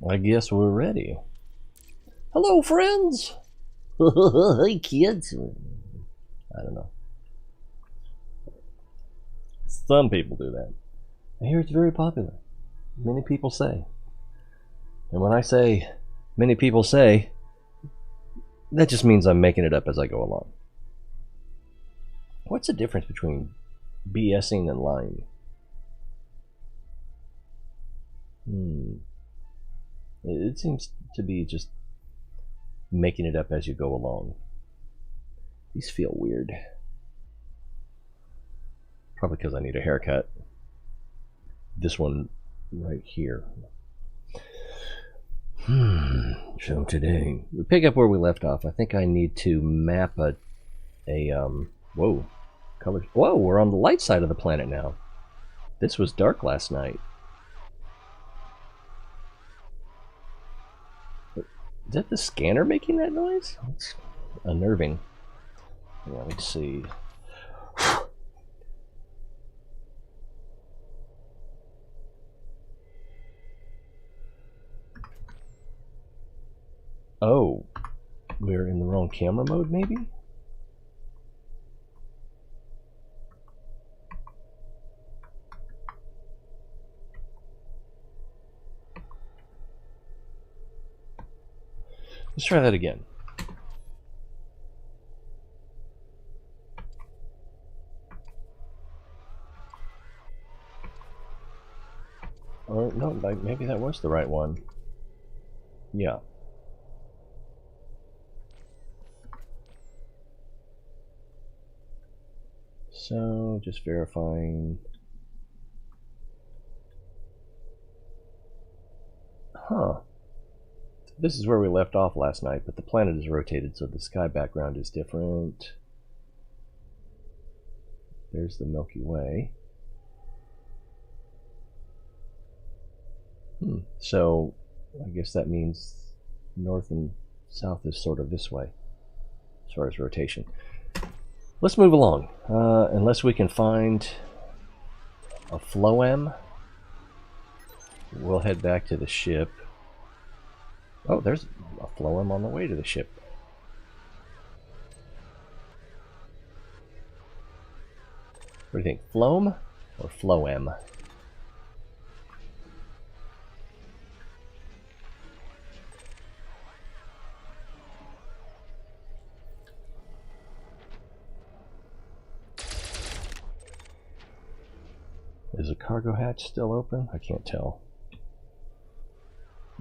I guess we're ready. Hello, friends! Hey, kids! I don't know. Some people do that. I hear it's very popular. Many people say. And when I say many people say, that just means I'm making it up as I go along. What's the difference between BSing and lying? It seems to be just making it up as you go along. These feel weird. Probably because I need a haircut. This one right here. So today, we pick up where we left off. I think I need to map a whoa, colors. Whoa, we're on the light side of the planet now. This was dark last night. Is that the scanner making that noise? It's unnerving. Yeah, let's see. Oh, we're in the wrong camera mode, maybe? Let's try that again. Or no, maybe that was the right one. Yeah. So, just verifying. Huh. This is where we left off last night, but the planet is rotated, so the sky background is different. There's the Milky Way. So, I guess that means north and south is sort of this way, as far as rotation. Let's move along, unless we can find a phloem. We'll head back to the ship. Oh, there's a phloem on the way to the ship. What do you think, phloem or phloem? Is the cargo hatch still open? I can't tell.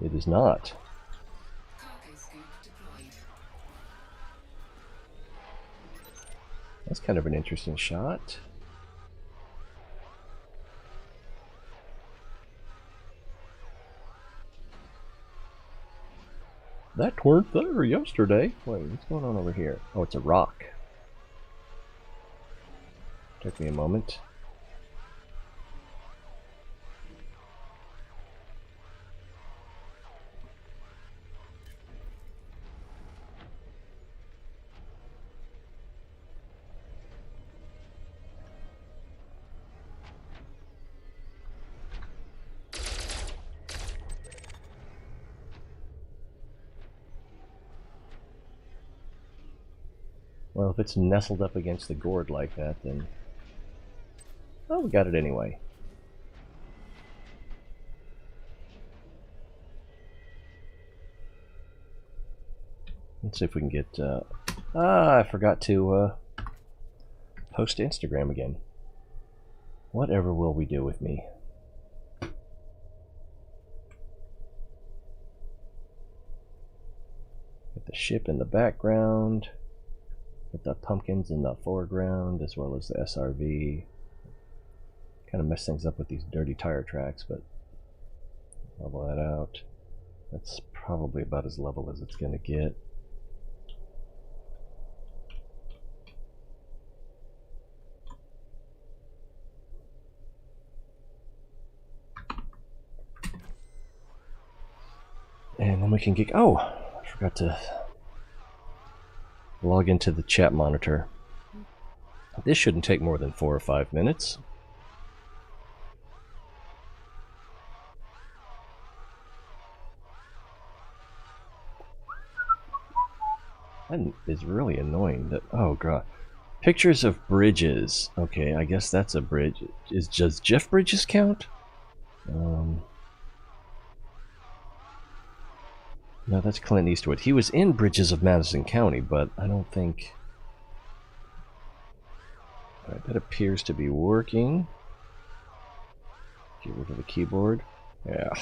It is not. That's kind of an interesting shot. That weren't there yesterday. Wait, what's going on over here? Oh, it's a rock. Took me a moment. Well, if it's nestled up against the gourd like that, then... Oh, we got it anyway. Let's see if we can get... I forgot to post to Instagram again. Whatever will we do with me? Get the ship in the background. With the pumpkins in the foreground, as well as the SRV. Kind of mess things up with these dirty tire tracks, but level that out. That's probably about as level as it's going to get. And then we can get... Oh, I forgot to log into the chat monitor. This shouldn't take more than 4 or 5 minutes. That is really annoying. That, oh god. Pictures of bridges. Okay, I guess that's a bridge. Does Jeff Bridges count? No, that's Clint Eastwood. He was in Bridges of Madison County, but I don't think... Alright, that appears to be working. Get rid of the keyboard. Yeah.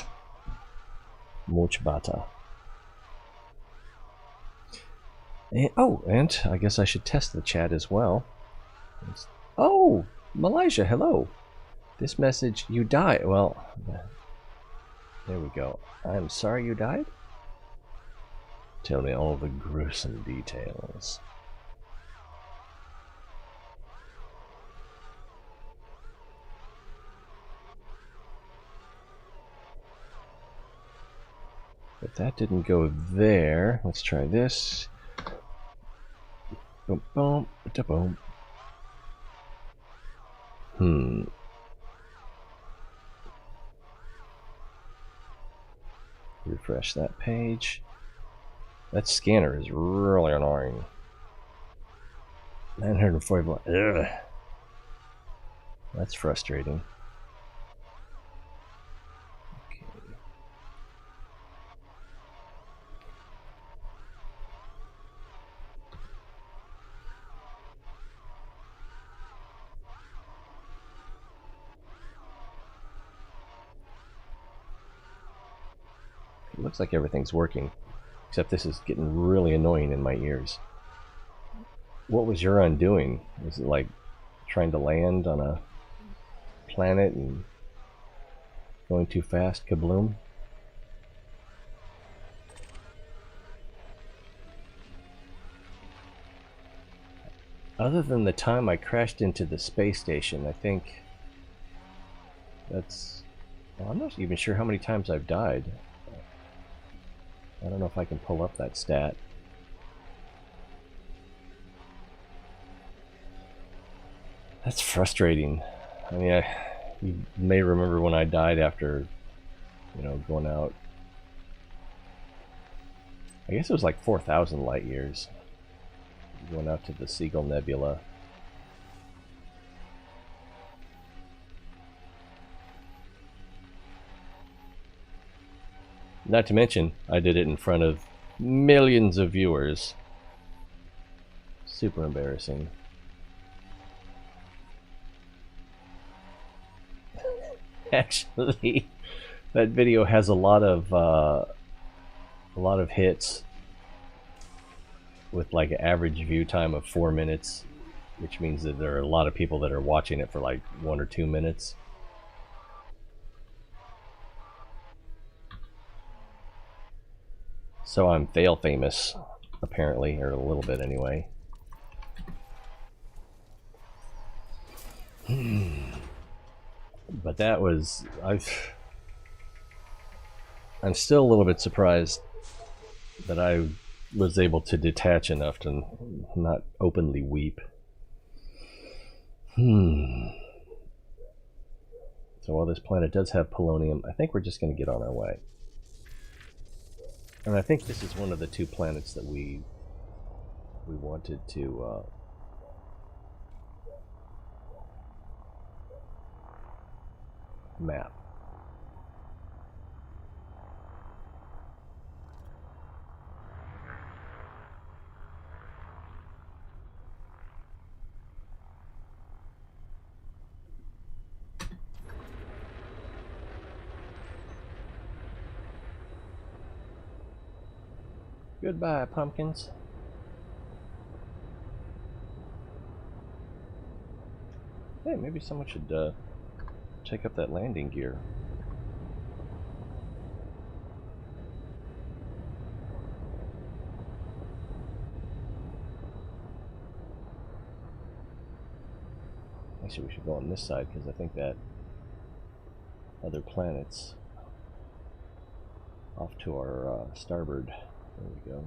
Much better. And I guess I should test the chat as well. Oh, Malaysia, hello. This message, you died. Well, there we go. I'm sorry you died? Tell me all the gruesome details. But that didn't go there. Let's try this. Boom, boom, boom. Refresh that page. That scanner is really annoying. 940. Ugh. That's frustrating. Okay. It looks like everything's working, except this is getting really annoying in my ears. What was Orion doing? Was it like trying to land on a planet and going too fast? Kabloom? Other than the time I crashed into the space station, I think that's... Well, I'm not even sure how many times I've died. I don't know if I can pull up that stat. That's frustrating. I mean, you may remember when I died after, going out. I guess it was like 4,000 light years. Going out to the Seagull Nebula. Not to mention, I did it in front of millions of viewers. Super embarrassing. Actually, that video has a lot of hits with like an average view time of 4 minutes, which means that there are a lot of people that are watching it for like 1 or 2 minutes. So I'm fail famous, apparently, or a little bit anyway. But that was... I'm still a little bit surprised that I was able to detach enough to not openly weep. So while this planet does have polonium, I think we're just going to get on our way. And I think this is one of the 2 planets that we wanted to map. Goodbye, pumpkins. Hey, maybe someone should take up that landing gear. Actually, we should go on this side because I think that other planet's off to our starboard. There we go.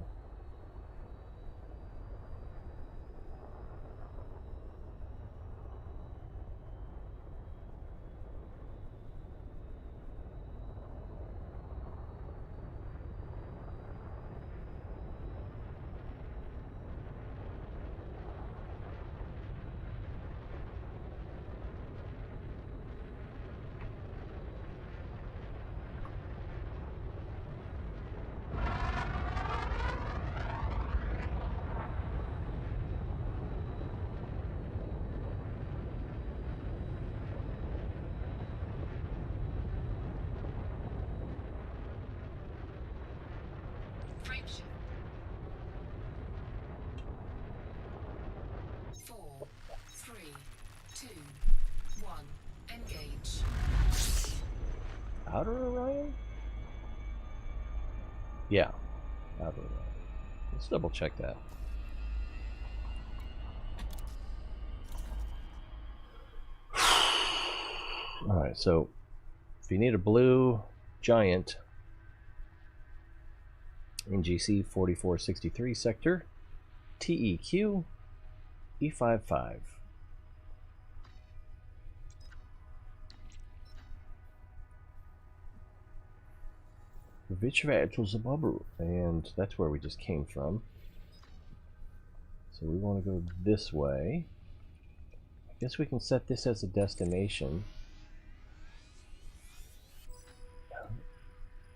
Outer Orion? Yeah, Outer Orion. Let's double check that. Alright, so if you need a blue giant, NGC 4463 sector, TEQ E55. And that's where we just came from. So we want to go this way. I guess we can set this as a destination.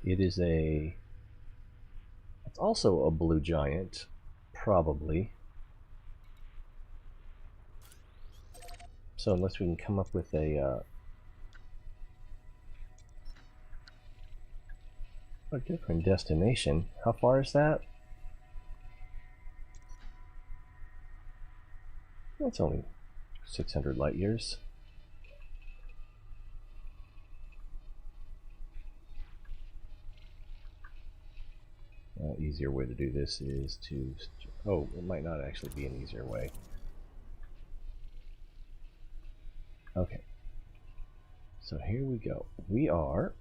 It is a... It's also a blue giant, probably. So unless we can come up with a different destination. How far is that? That's only 600 light years. Easier way to do this is to... Oh, it might not actually be an easier way. Okay. So here we go. We are...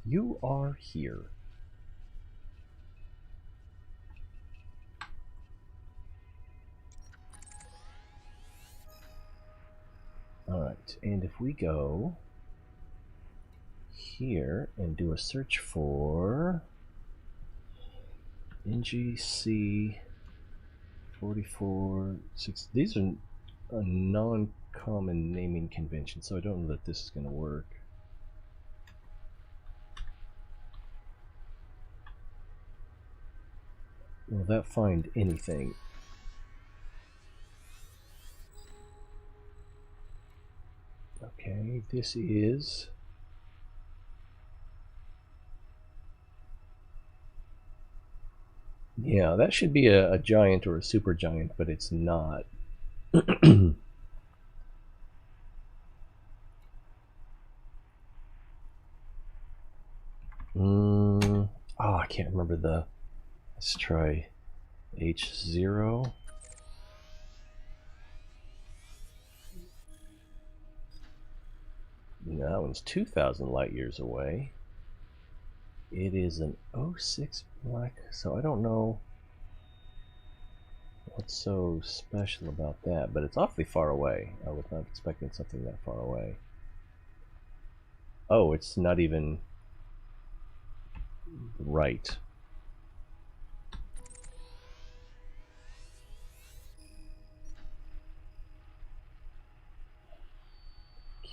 You are here. Alright, and if we go here and do a search for NGC 44.6, these are a non-common naming convention, so I don't know that this is going to work. Will that find anything? Okay, this is... Yeah, that should be a giant or a super giant, but it's not. Oh, I can't remember the... Let's try H0. No, that one's 2,000 light years away. It is an 06 black, so I don't know what's so special about that, but it's awfully far away. I was not expecting something that far away. Oh, it's not even right.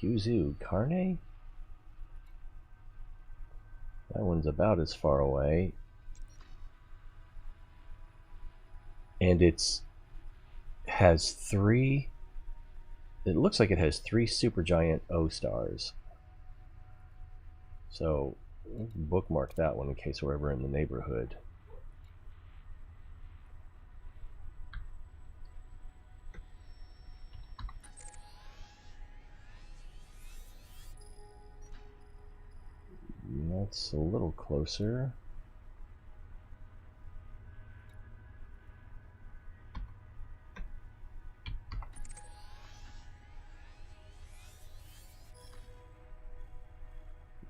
Kuzu Carne? That one's about as far away. And has three... It looks like it has 3 supergiant O stars. So bookmark that one in case we're ever in the neighborhood. That's a little closer.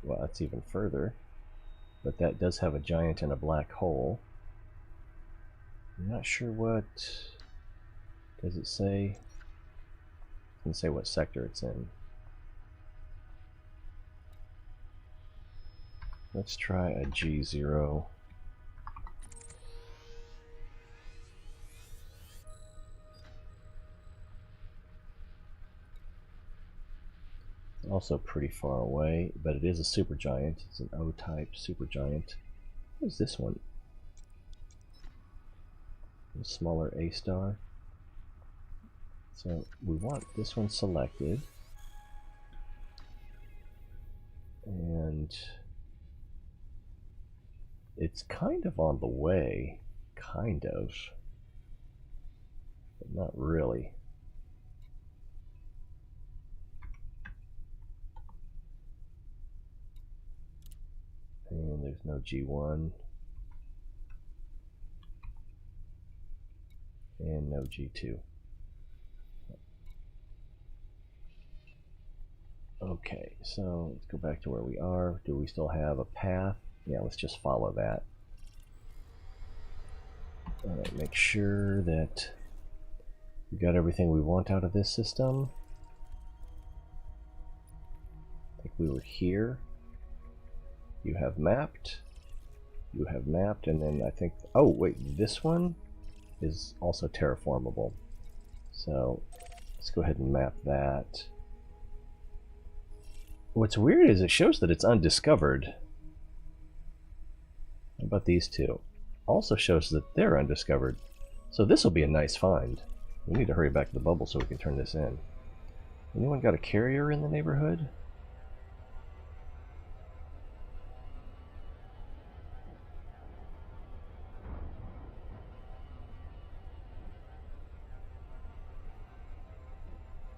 Well, that's even further. But that does have a giant and a black hole. I'm not sure what... Does it say? It doesn't say what sector it's in. Let's try a G0. Also pretty far away, but it is a supergiant. It's an O-type supergiant. What is this one? A smaller A star. So we want this one selected. And it's kind of on the way. Kind of. But not really. And there's no G1. And no G2. Okay, so let's go back to where we are. Do we still have a path? Yeah, let's just follow that. Alright, make sure that we got everything we want out of this system. I think we were here. You have mapped. You have mapped, and then I think... Oh, wait, this one is also terraformable. So let's go ahead and map that. What's weird is it shows that it's undiscovered. How about these two? Also shows that they're undiscovered. So this will be a nice find. We need to hurry back to the bubble so we can turn this in. Anyone got a carrier in the neighborhood?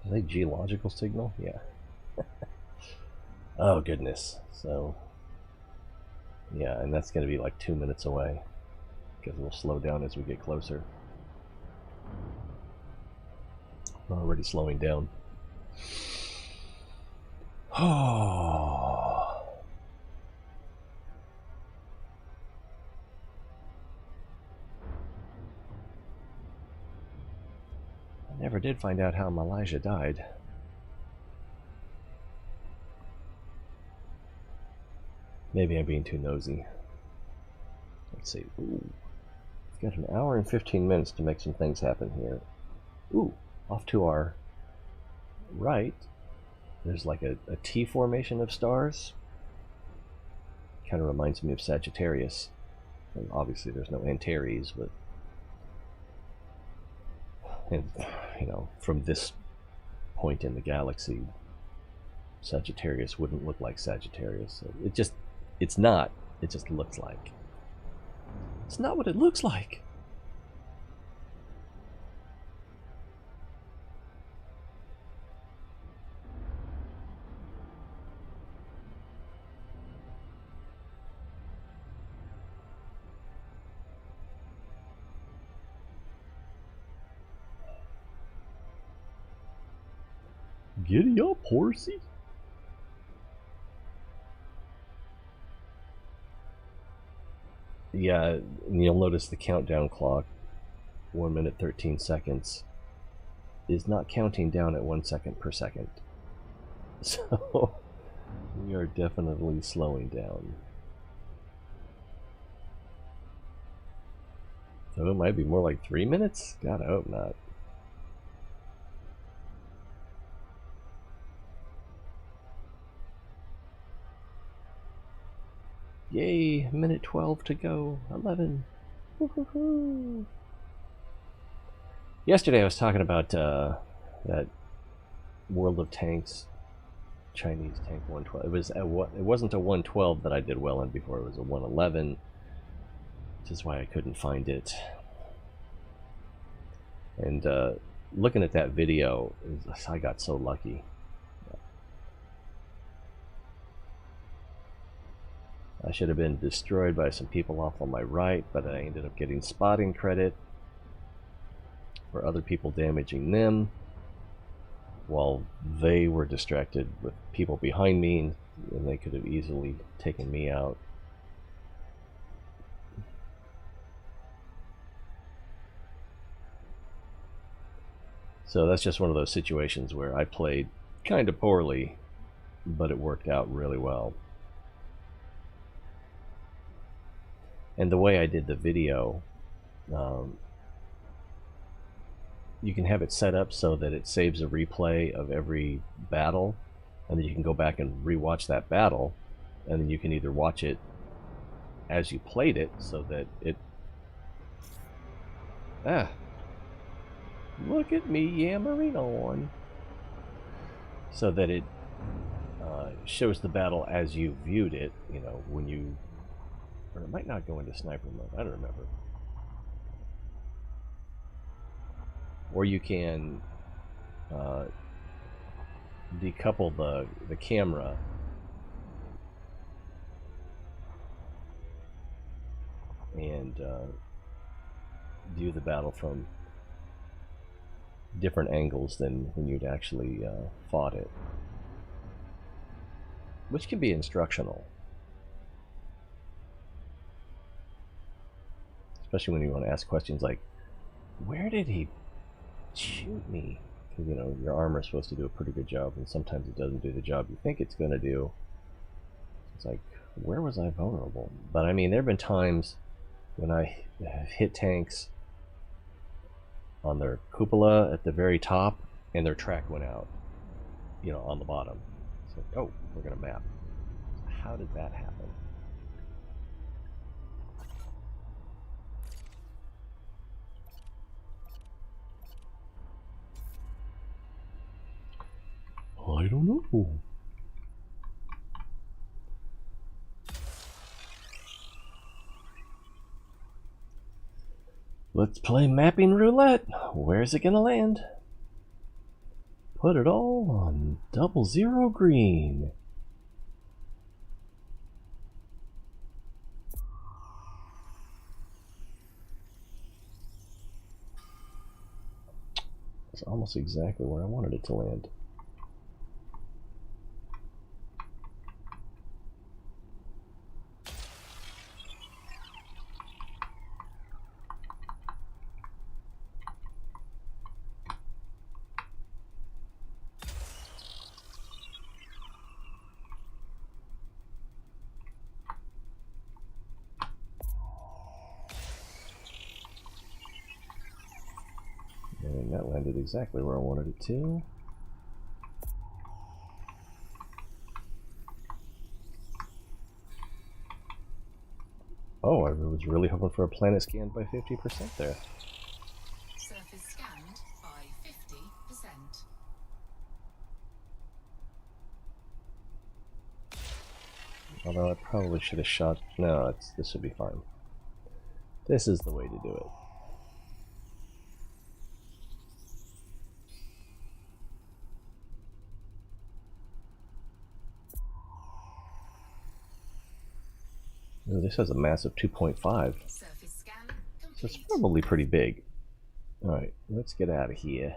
Is that a geological signal? Yeah. Oh goodness. So yeah, and that's going to be like 2 minutes away because we'll slow down as we get closer. We're already slowing down. Oh. I never did find out how Malaysia died. Maybe I'm being too nosy. Let's see. Ooh. We've got an hour and 15 minutes to make some things happen here. Ooh, off to our right, there's like a T formation of stars. Kind of reminds me of Sagittarius. And obviously there's no Antares, but... And, you know, from this point in the galaxy, Sagittarius wouldn't look like Sagittarius. So it's not. It just looks like. It's not what it looks like. Giddy up, horsey. Yeah, and you'll notice the countdown clock, 1 minute 13 seconds, is not counting down at 1 second per second. So we are definitely slowing down. So it might be more like 3 minutes? God, I hope not. Yay, minute 12 to go. 11. Woo-hoo-hoo. Yesterday I was talking about that World of Tanks Chinese tank 112. It wasn't a 112 that I did well in before. It was a 111, which is why I couldn't find it. And looking at that video, I got so lucky. I should have been destroyed by some people off on my right, but I ended up getting spotting credit for other people damaging them while they were distracted with people behind me, and they could have easily taken me out. So that's just one of those situations where I played kind of poorly, but it worked out really well. And the way I did the video, you can have it set up so that it saves a replay of every battle, and then you can go back and rewatch that battle, and then you can either watch it as you played it so that it... Look at me yammering on. So that it shows the battle as you viewed it, you know, when you... Or it might not go into sniper mode, I don't remember. Or you can decouple the camera and view the battle from different angles than when you'd actually fought it, which can be instructional, especially when you want to ask questions like, where did he shoot me? Because, you know, your armor is supposed to do a pretty good job, and sometimes it doesn't do the job you think it's going to do. It's like, where was I vulnerable? But I mean, there have been times when I hit tanks on their cupola at the very top, and their track went out, you know, on the bottom. It's like, oh, we're gonna map. How did that happen? I don't know. Let's play mapping roulette. Where's it gonna land? Put it all on 00 green. That's almost exactly where I wanted it to land. And that landed exactly where I wanted it to. Oh, I was really hoping for a planet scanned by 50% there. Surface scanned by 50%. Although I probably should have shot... No, this would be fine. This is the way to do it. Ooh, this has a massive 2.5. Surface scan complete. So it's probably pretty big. Alright, let's get out of here.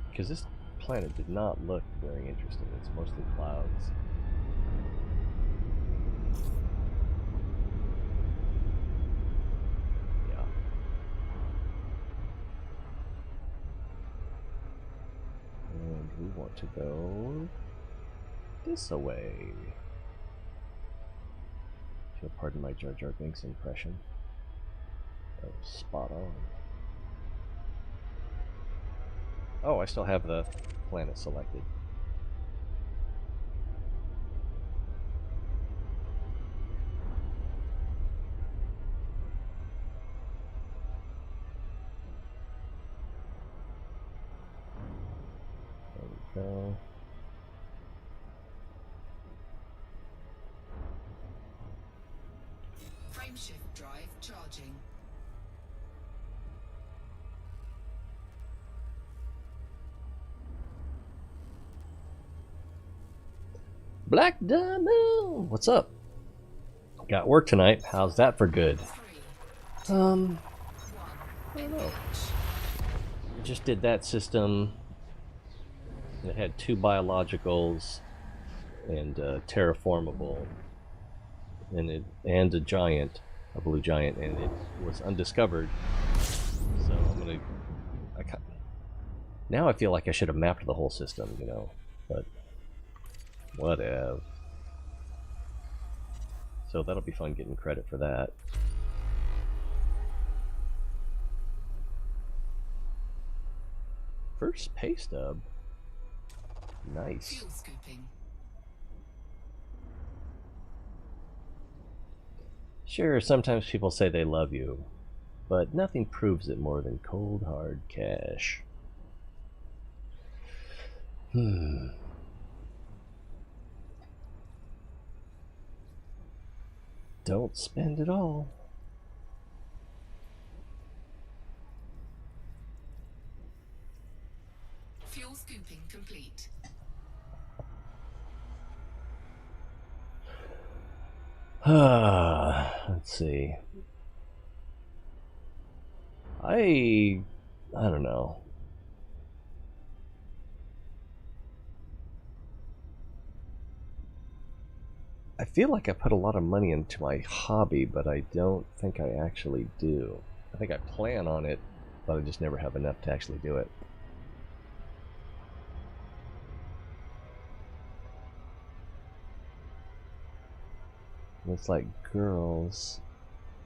Because this planet did not look very interesting. It's mostly clouds. Yeah. And we want to go this away. If you'll pardon my Jar Jar Binks impression. That was spot on. Oh, I still have the planet selected. There we go. Frameshift drive charging. Black Diamond! What's up? Got work tonight. How's that for good? I don't know. Just did that system. It had 2 biologicals and terraformable, and a giant, a blue giant, and it was undiscovered. So I'm gonna. Now I feel like I should have mapped the whole system, you know, but whatever. So that'll be fun getting credit for that. First pay stub. Nice. Fuel scooping. Sure, sometimes people say they love you, but nothing proves it more than cold hard cash. Don't spend it all. Fuel scooping complete. Let's see. I don't know. I feel like I put a lot of money into my hobby, but I don't think I actually do. I think I plan on it, but I just never have enough to actually do it. It's like, girls,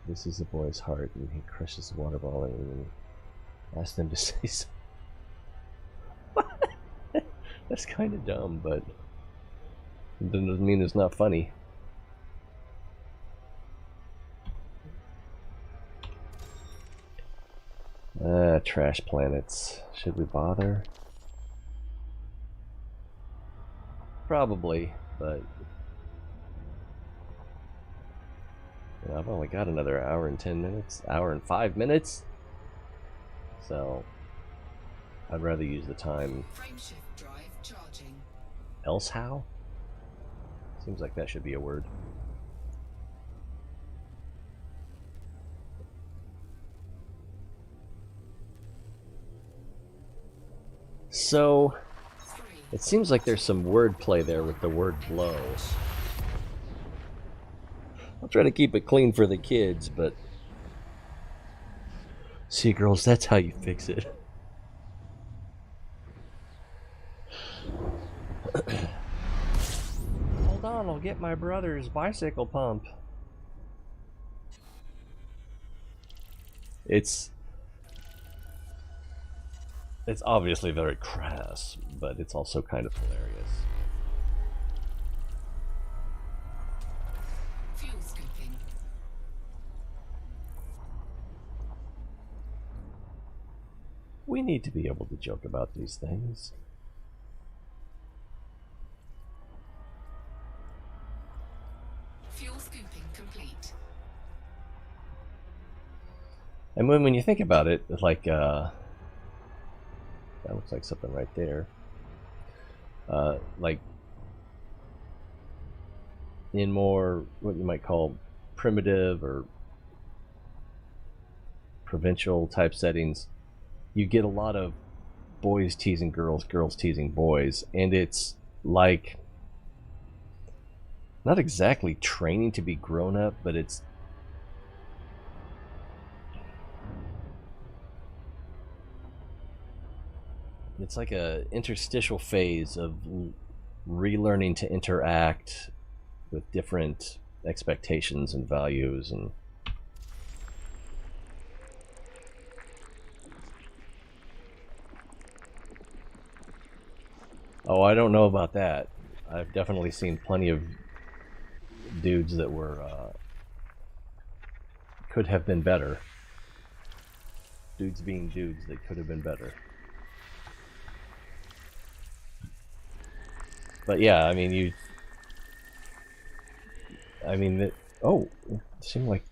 this is a boy's heart, and he crushes the water ball and asks them to say so. That's kind of dumb, but it doesn't mean it's not funny. Trash planets. Should we bother? Probably, but you know, I've only got another hour and 10 minutes, hour and 5 minutes, so I'd rather use the time. Frameshift drive charging. Else how? Seems like that should be a word. So, it seems like there's some wordplay there with the word blow. I'll try to keep it clean for the kids, but... See, girls, that's how you fix it. Hold on, I'll get my brother's bicycle pump. It's obviously very crass, but it's also kind of hilarious. Fuel scooping. We need to be able to joke about these things. Fuel scooping complete. And when you think about it, like, that looks like something right there. Like, in more, what you might call primitive or provincial type settings, you get a lot of boys teasing girls, girls teasing boys, and it's like, not exactly training to be grown up, but it's like a interstitial phase of relearning to interact with different expectations and values. And oh, I don't know about that. I've definitely seen plenty of dudes that were could have been better. Dudes being dudes that could have been better. But yeah, I mean, oh, it seemed like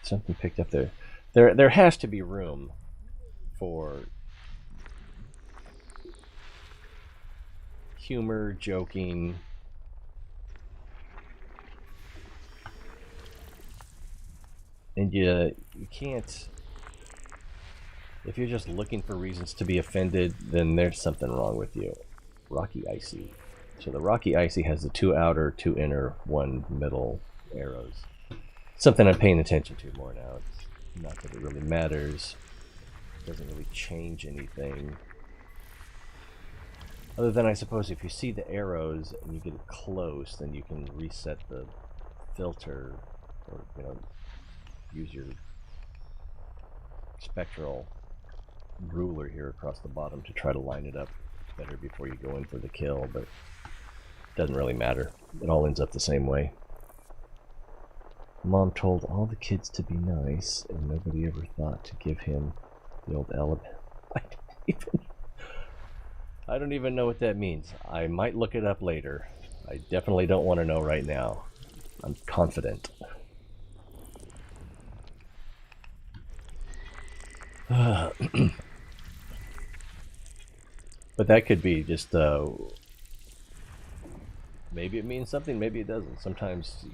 something picked up there. There has to be room for humor, joking, and you can't. If you're just looking for reasons to be offended, then there's something wrong with you. Rocky Icy. So the Rocky Icy has the 2 outer, 2 inner, 1 middle arrows. Something I'm paying attention to more now. It's not that it really matters. It doesn't really change anything. Other than, I suppose, if you see the arrows and you get it close, then you can reset the filter, or, you know, use your spectral ruler here across the bottom to try to line it up better before you go in for the kill, but it doesn't really matter. It all ends up the same way. Mom told all the kids to be nice, and nobody ever thought to give him the old alibi. I don't even know what that means. I might look it up later. I definitely don't want to know right now. I'm confident. But that could be just, maybe it means something, maybe it doesn't. Sometimes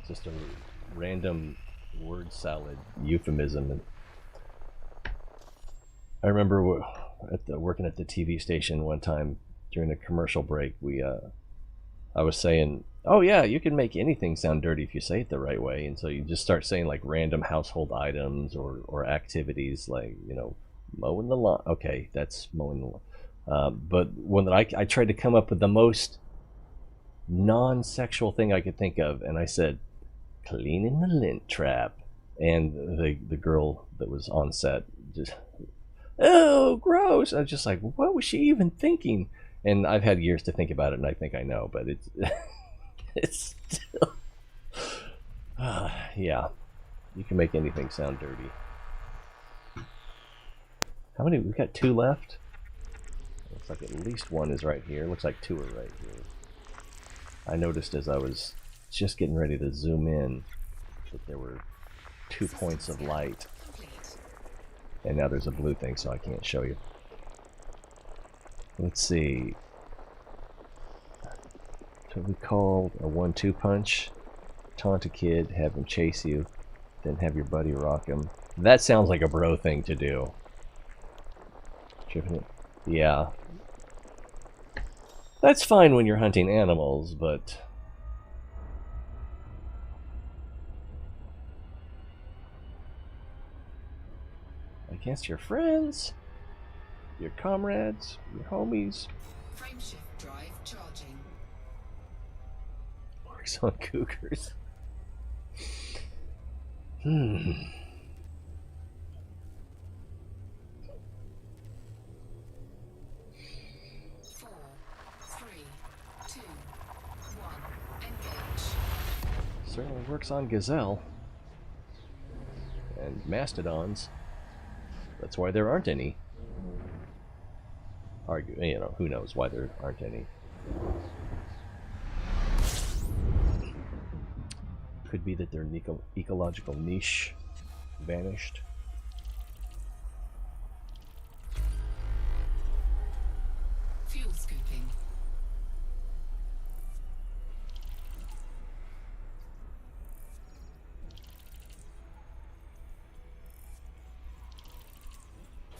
it's just a random word salad euphemism. And I remember working at the TV station one time during a commercial break. I was saying, "Oh yeah, you can make anything sound dirty if you say it the right way." And so you just start saying like random household items or activities, like mowing the lawn. Okay, that's mowing the lawn. But one that I tried to come up with the most non-sexual thing I could think of, and I said, "Cleaning the lint trap." And the girl that was on set just, "Oh, gross!" I was just like, "What was she even thinking?" And I've had years to think about it, and I think I know, but it's it's still, yeah. You can make anything sound dirty. How many? We've got 2 left. Looks like at least 1 is right here. Looks like 2 are right here. I noticed as I was just getting ready to zoom in that there were 2 points of light. And now there's a blue thing, so I can't show you. Let's see. That's what we call a 1-2 punch. Taunt a kid, have him chase you, then have your buddy rock him. That sounds like a bro thing to do. Tripping it. Yeah. That's fine when you're hunting animals, but against your friends, your comrades, your homies. Frameshift drive charging. Works on cougars. 4, 3, 2, 1. Engage. Certainly works on gazelle and mastodons. That's why there aren't any. Who knows why there aren't any. Could be that their ecological niche vanished. Fuel scooping.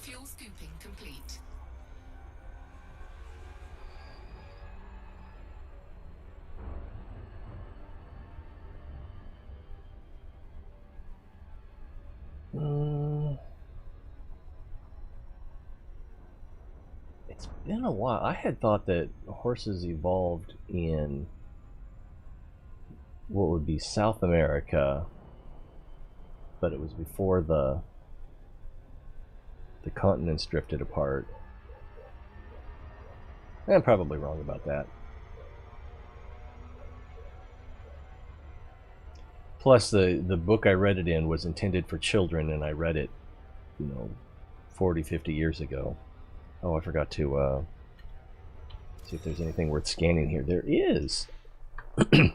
Fuel scooping complete. It's been a while. I had thought that horses evolved in what would be South America, but it was before the continents drifted apart. I'm probably wrong about that. Plus, the book I read it in was intended for children, and I read it, 40, 50 years ago. Oh, I forgot to see if there's anything worth scanning here. There is. What do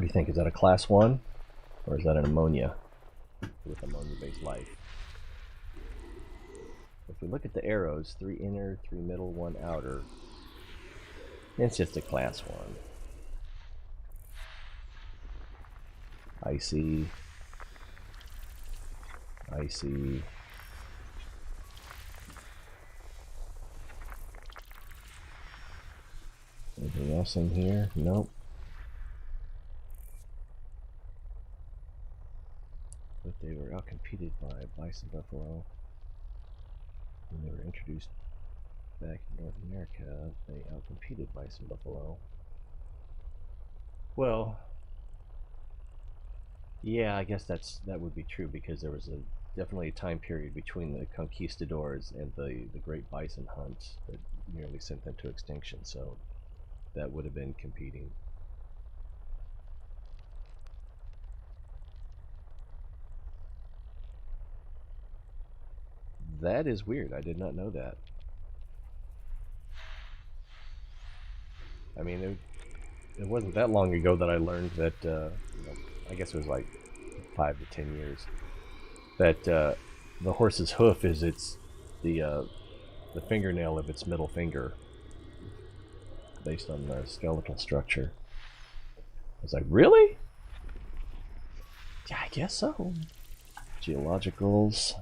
you think? Is that a class 1? Or is that an ammonia? With ammonia-based life. If we look at the arrows, 3 inner, 3 middle, 1 outer, it's just a class 1. Icy. Icy. Anything else in here? Nope. But they were outcompeted by bison buffalo. When they were introduced back in North America, they outcompeted bison buffalo. Well, yeah, I guess that would be true, because there was definitely a time period between the conquistadors and the great bison hunts that nearly sent them to extinction, so that would have been competing. That is weird. I did not know that. I mean, it wasn't that long ago that I learned that, I guess it was like 5 to 10 years, that the horse's hoof is the fingernail of its middle finger, based on the skeletal structure. I was like, really? Yeah, I guess so. Geologicals.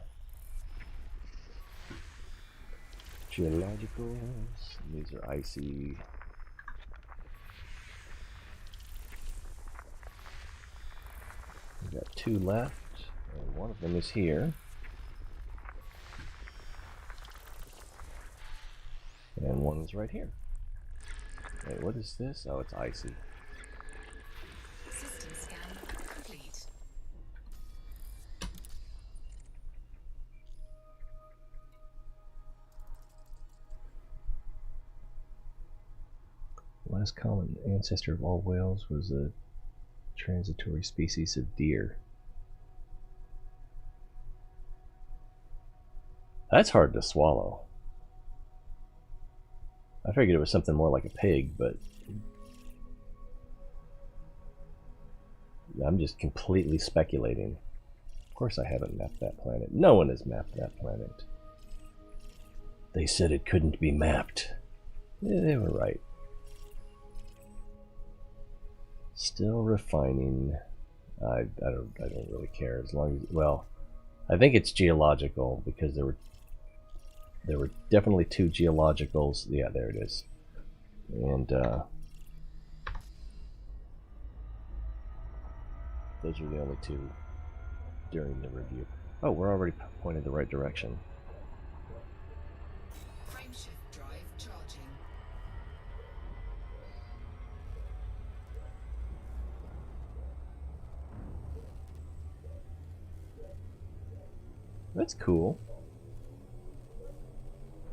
Geologicals. These are icy. We've got 2 left, and one of them is here. And one is right here. Wait, what is this? Oh, it's icy. System scan complete. Last common ancestor of all whales was a transitory species of deer. That's hard to swallow. I figured it was something more like a pig, but I'm just completely speculating. Of course I haven't mapped that planet. No one has mapped that planet. They said it couldn't be mapped. Yeah, they were right. Still refining. I don't really care as long as, well, I think it's geological because there were definitely 2 geologicals. Yeah, there it is. And those are the only 2 during the review. Oh, we're already pointed the right direction. Frameshift drive charging. That's cool.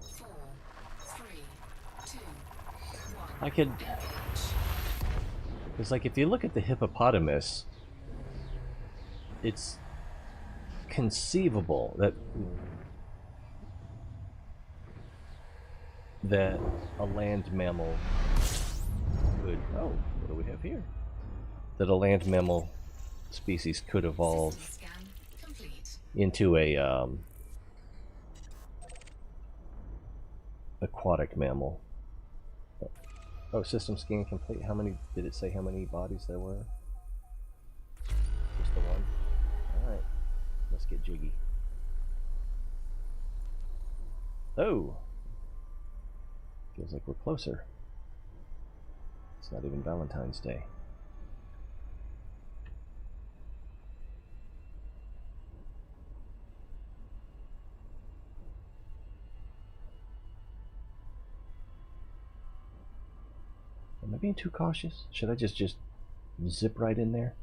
4, 3, 2, 1. I could... Engage. It's like if you look at the hippopotamus, it's conceivable that a land mammal could... Oh, what do we have here? That a land mammal species could evolve System scan complete. into a aquatic mammal. Oh, system scan complete. How many did it say? How many bodies there were? Just the one. All right, let's get jiggy. Oh, feels like we're closer. It's not even Valentine's Day. Am I being too cautious? Should I just zip right in there?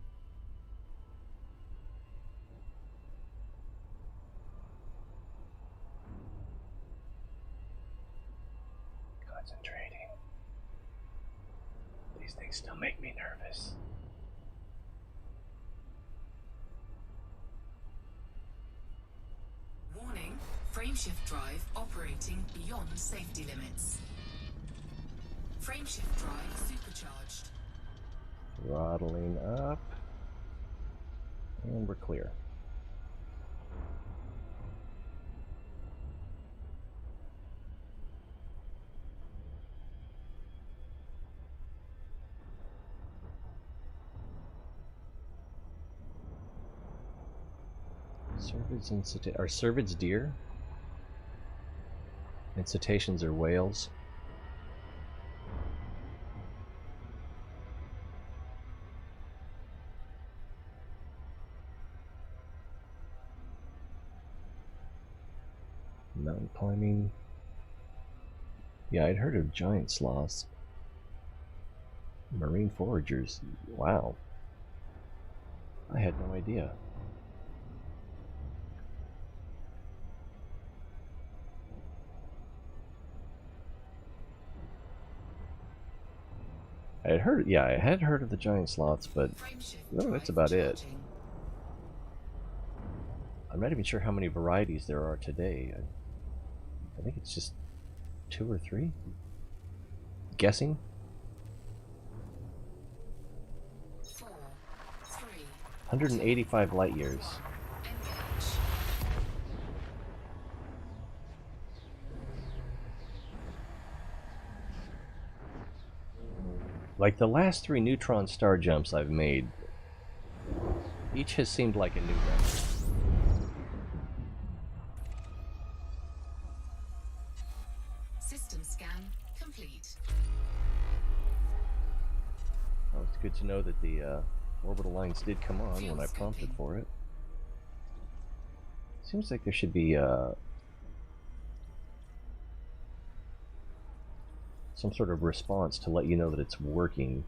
Concentrating. These things still make me nervous. Warning, frameshift drive operating beyond safety limits. Frameshift drive supercharged. Throttling up. And we're clear. Cervids and are cervids deer? And cetaceans are whales? Mountain climbing. Yeah, I'd heard of giant sloths. Marine foragers. Wow. I had no idea. I had heard, yeah, I had heard of the giant sloths, but no, that's about it. I'm not even sure how many varieties there are today. I think it's just 2 or 3. Guessing? 4, 3, 185 light years. engage. Like the last 3 neutron star jumps I've made, each has seemed like a new record. It's good to know that the orbital lines did come on when I prompted for it. Seems like there should be some sort of response to let you know that it's working.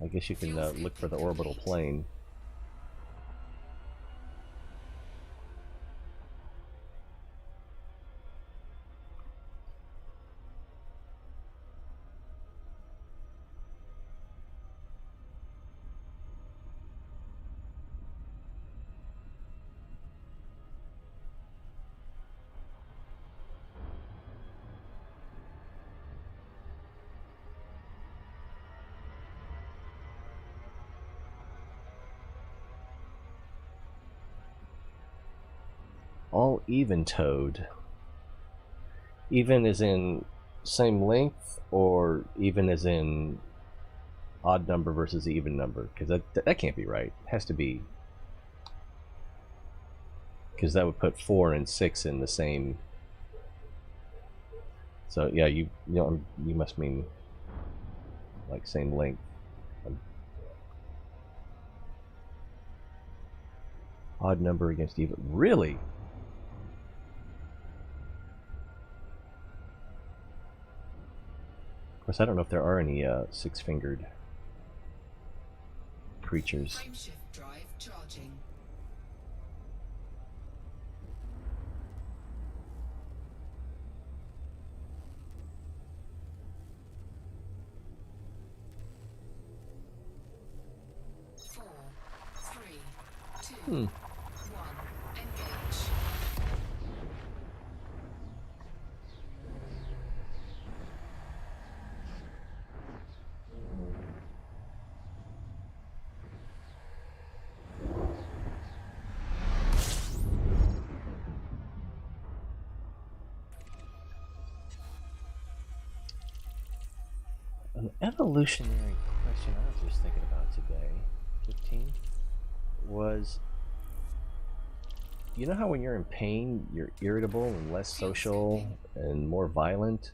I guess you can look for the orbital plane. All even-toed. Even as in same length, or even as in odd number versus even number? Because that can't be right. It has to be, because that would put 4 and 6 in the same. So yeah, you must mean like same length. Odd number against even. Really? Of course, I don't know if there are any six-fingered creatures. Frameshift drive charging. Four, three, two, 1. Engage. An evolutionary question I was just thinking about today, 15, was, you know how when you're in pain, you're irritable and less social and more violent?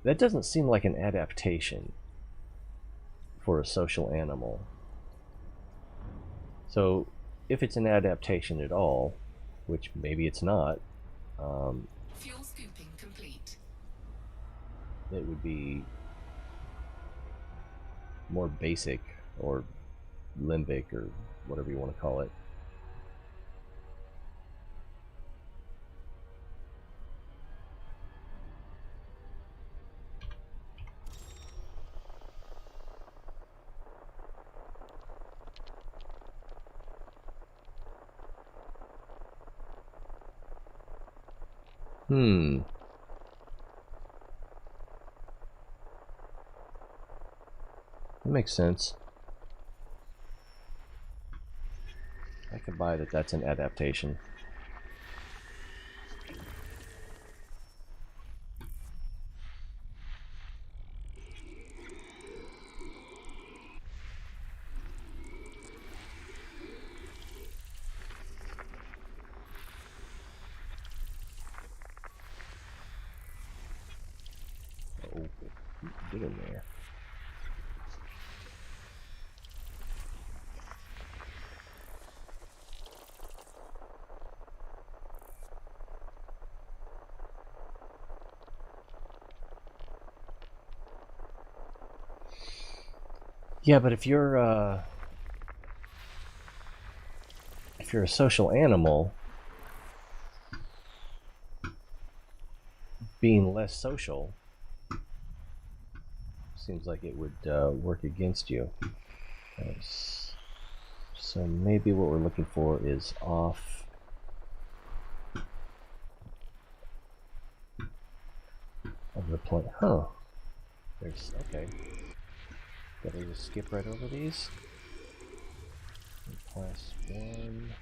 That doesn't seem like an adaptation for a social animal. So, if it's an adaptation at all, which maybe it's not, Fuel scooping complete. it would be more basic or limbic or whatever you want to call it. That makes sense. I could buy that that's an adaptation. Oh, get in there. Yeah, but if you're a social animal, being less social seems like it would work against you. So maybe what we're looking for is off. Of the point. Huh. There's. Okay. Gotta just skip right over these. Class 1.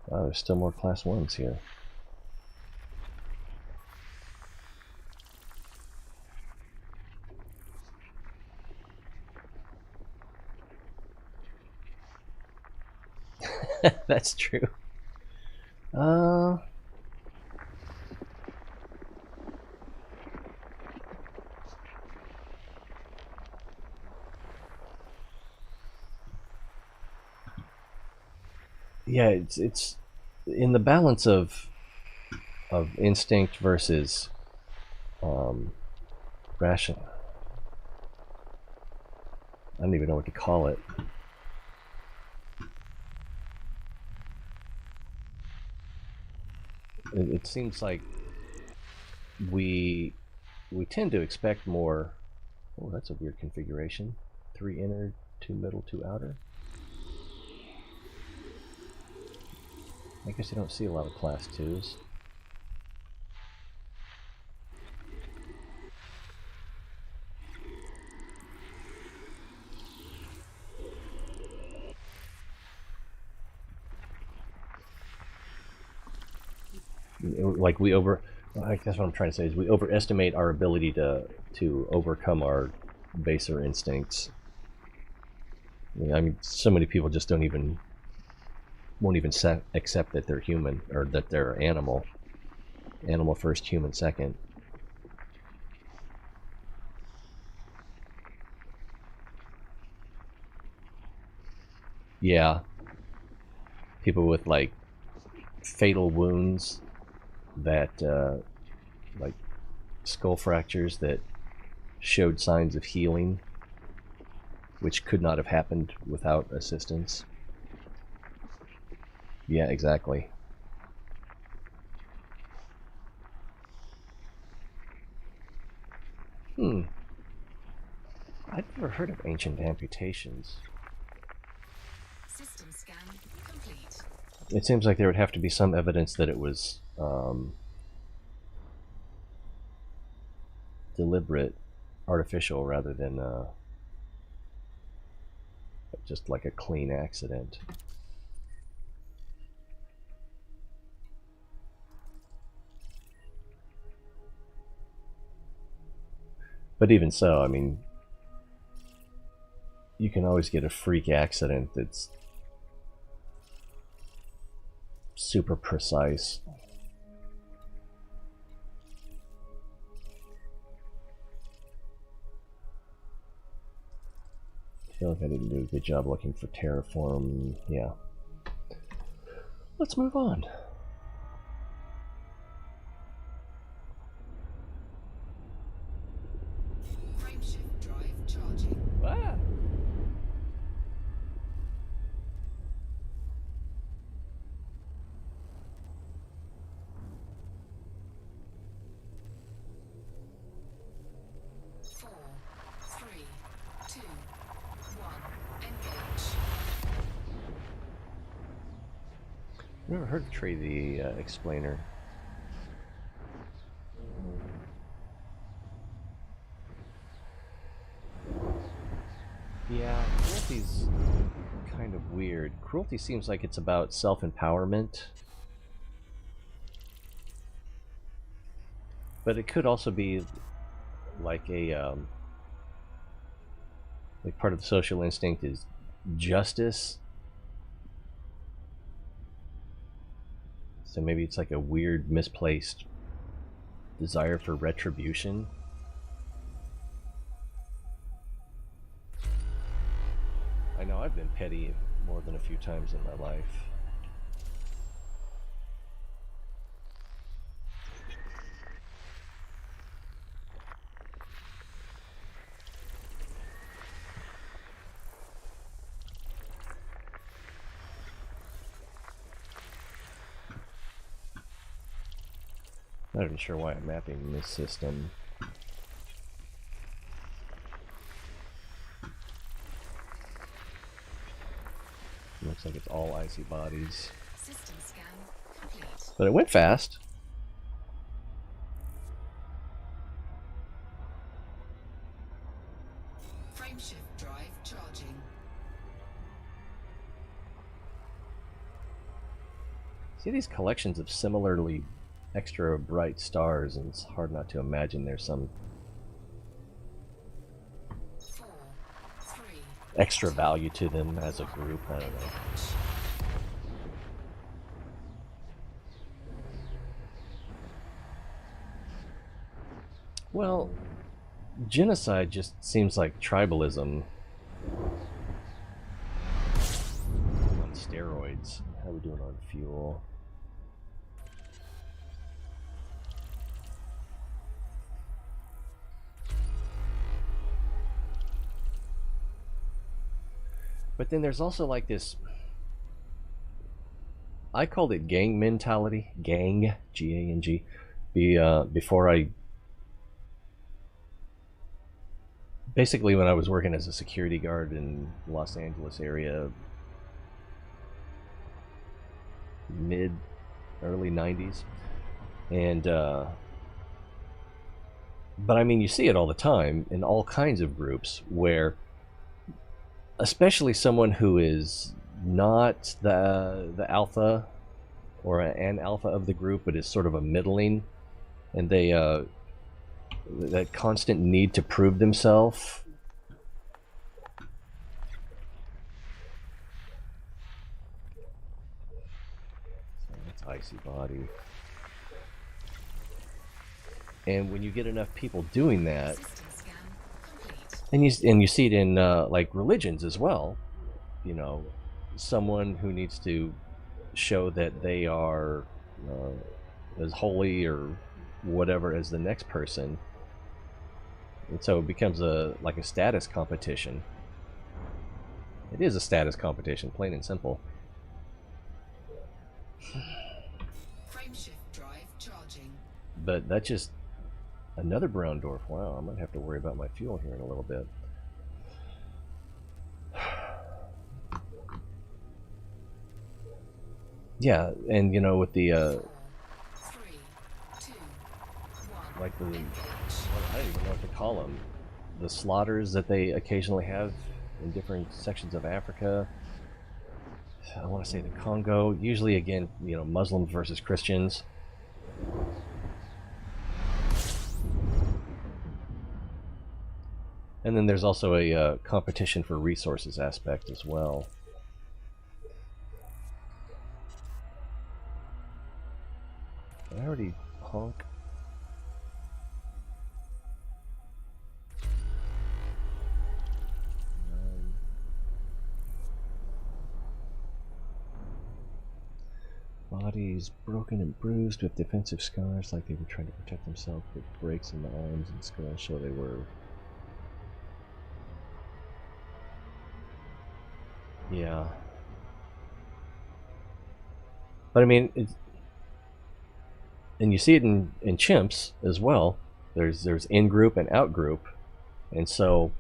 Oh, there's still more class 1s here. That's true. Yeah, it's in the balance of instinct versus ration. I don't even know what to call it. It seems like we tend to expect more. Oh, that's a weird configuration. 3 inner, 2 middle, 2 outer. I guess you don't see a lot of class 2s. Like I guess what I'm trying to say is we overestimate our ability to overcome our baser instincts. I mean, so many people just won't even accept that they're human or that they're animal. Animal first, human second. Yeah, people with like fatal wounds that like skull fractures that showed signs of healing, which could not have happened without assistance. Yeah, exactly. I'd never heard of ancient amputations. System scan complete. It seems like there would have to be some evidence that it was deliberate, artificial, rather than just like a clean accident. But even so, I mean, you can always get a freak accident that's super precise. I feel like I didn't do a good job looking for terraform. Yeah. Let's move on. Frameshift drive charging. Ah! Four, three, two, one. Engage. I've never heard of Trey the Explainer. Yeah, cruelty's kind of weird. Cruelty seems like it's about self-empowerment. But it could also be like a like part of the social instinct is justice. So maybe it's like a weird, misplaced desire for retribution. I know I've been petty more than a few times in my life. Not even sure why I'm mapping this system. Looks like it's all icy bodies. System scan complete. But it went fast. Frameshift drive charging. See these collections of similarly extra bright stars, and it's hard not to imagine there's some 4, 3. extra value to them as a group. I don't know. Engage. Well, genocide just seems like tribalism on steroids. How are we doing on fuel? But then there's also like this, I called it gang mentality, gang, G-A-N-G, before I, basically when I was working as a security guard in Los Angeles area, early 90s. And, but I mean, you see it all the time in all kinds of groups where, especially someone who is not the alpha or an alpha of the group, but is sort of a middling, and they that constant need to prove themselves. So that's icy body. And when you get enough people doing that, and you see it in like religions as well, you know, someone who needs to show that they are as holy or whatever as the next person, and so it becomes like a status competition. It is a status competition, plain and simple. Frameshift drive charging. But that's just another brown dwarf. Wow, I might have to worry about my fuel here in a little bit. Yeah, and you know, with the 4, 3, 2, 1. like the, well, I don't even know what to call them, the slaughters that they occasionally have in different sections of Africa. I want to say the Congo, usually again, you know, Muslims versus Christians. And then there's also a competition for resources aspect as well. Did I already honk? Bodies broken and bruised with defensive scars, like they were trying to protect themselves, with breaks in the arms and skulls show they were. Yeah. But I mean, and you see it in chimps as well. There's in-group and out-group, and so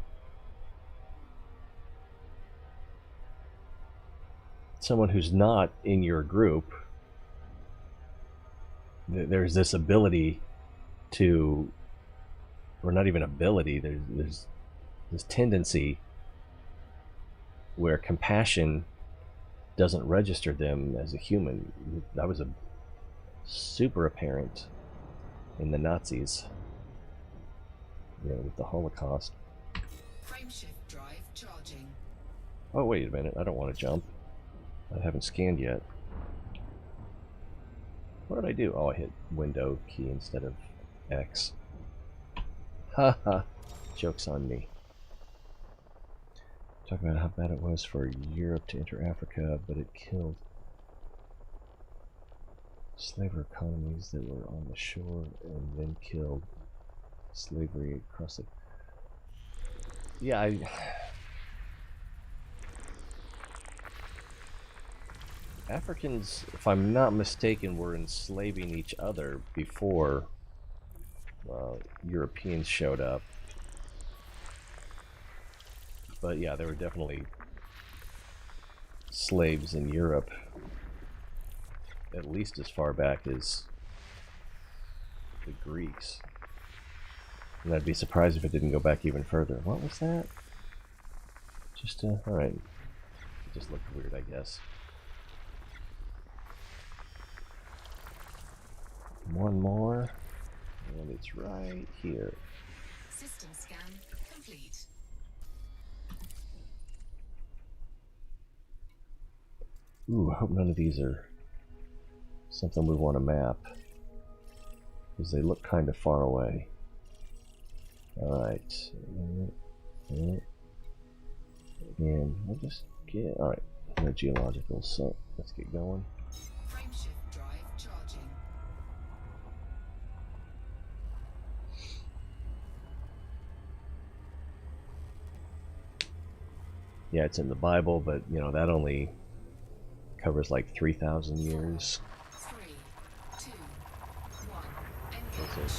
someone who's not in your group, there's this ability to, or not even ability, there's this tendency where compassion doesn't register them as a human. That was a super apparent in the Nazis, you know, with the Holocaust. Frameshift drive charging. Oh, wait a minute, I don't want to jump. I haven't scanned yet. What did I do? Oh, I hit window key instead of X. Haha, joke's on me. Talk about how bad it was for Europe to enter Africa, but it killed slaver economies that were on the shore and then killed slavery across it. Yeah, Africans, if I'm not mistaken, were enslaving each other before Europeans showed up. But yeah, there were definitely slaves in Europe, at least as far back as the Greeks. And I'd be surprised if it didn't go back even further. What was that? Just, alright. It just looked weird, I guess. One more, and it's right here. System scan complete. Ooh, I hope none of these are something we want to map, because they look kind of far away. Alright. And we'll just get... Alright, no geological, so let's get going. Frameshift drive charging. Yeah, it's in the Bible, but, you know, that only covers like 3,000 years. 3, 2, 1, That's engage.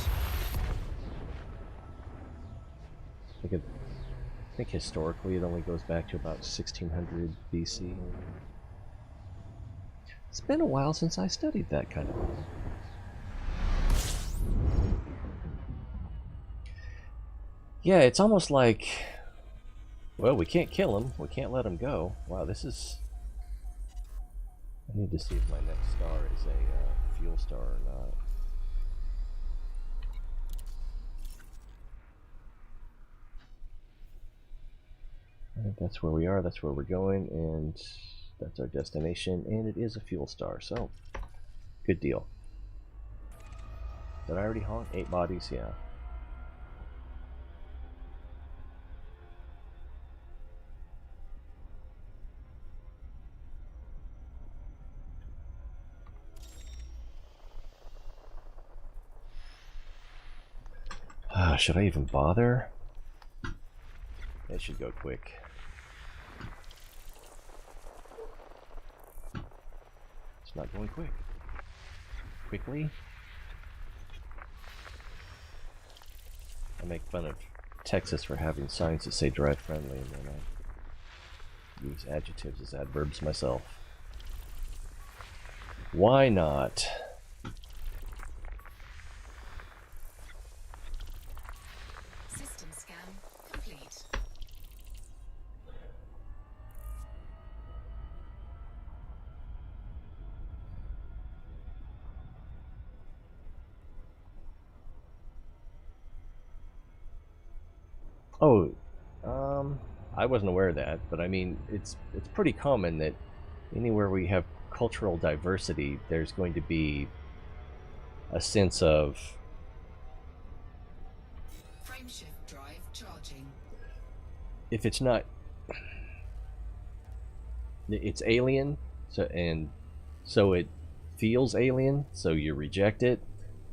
it. I think historically it only goes back to about 1600 BC. It's been a while since I studied that kind of thing. Yeah, it's almost like, well, we can't kill him. We can't let him go. Wow, this is... I need to see if my next star is a fuel star or not. I think that's where we are, that's where we're going, and that's our destination, and it is a fuel star, so good deal. Did I already honk? 8 bodies, yeah. Should I even bother? It should go quick. It's not going quick. Quickly? I make fun of Texas for having signs that say drive friendly, and then I use adjectives as adverbs myself. Why not? System scan complete. Oh, I wasn't aware of that, but I mean, it's pretty common that anywhere we have cultural diversity, there's going to be a sense of... Frameshift drive charging. if it's not... it's alien, so it feels alien, so you reject it,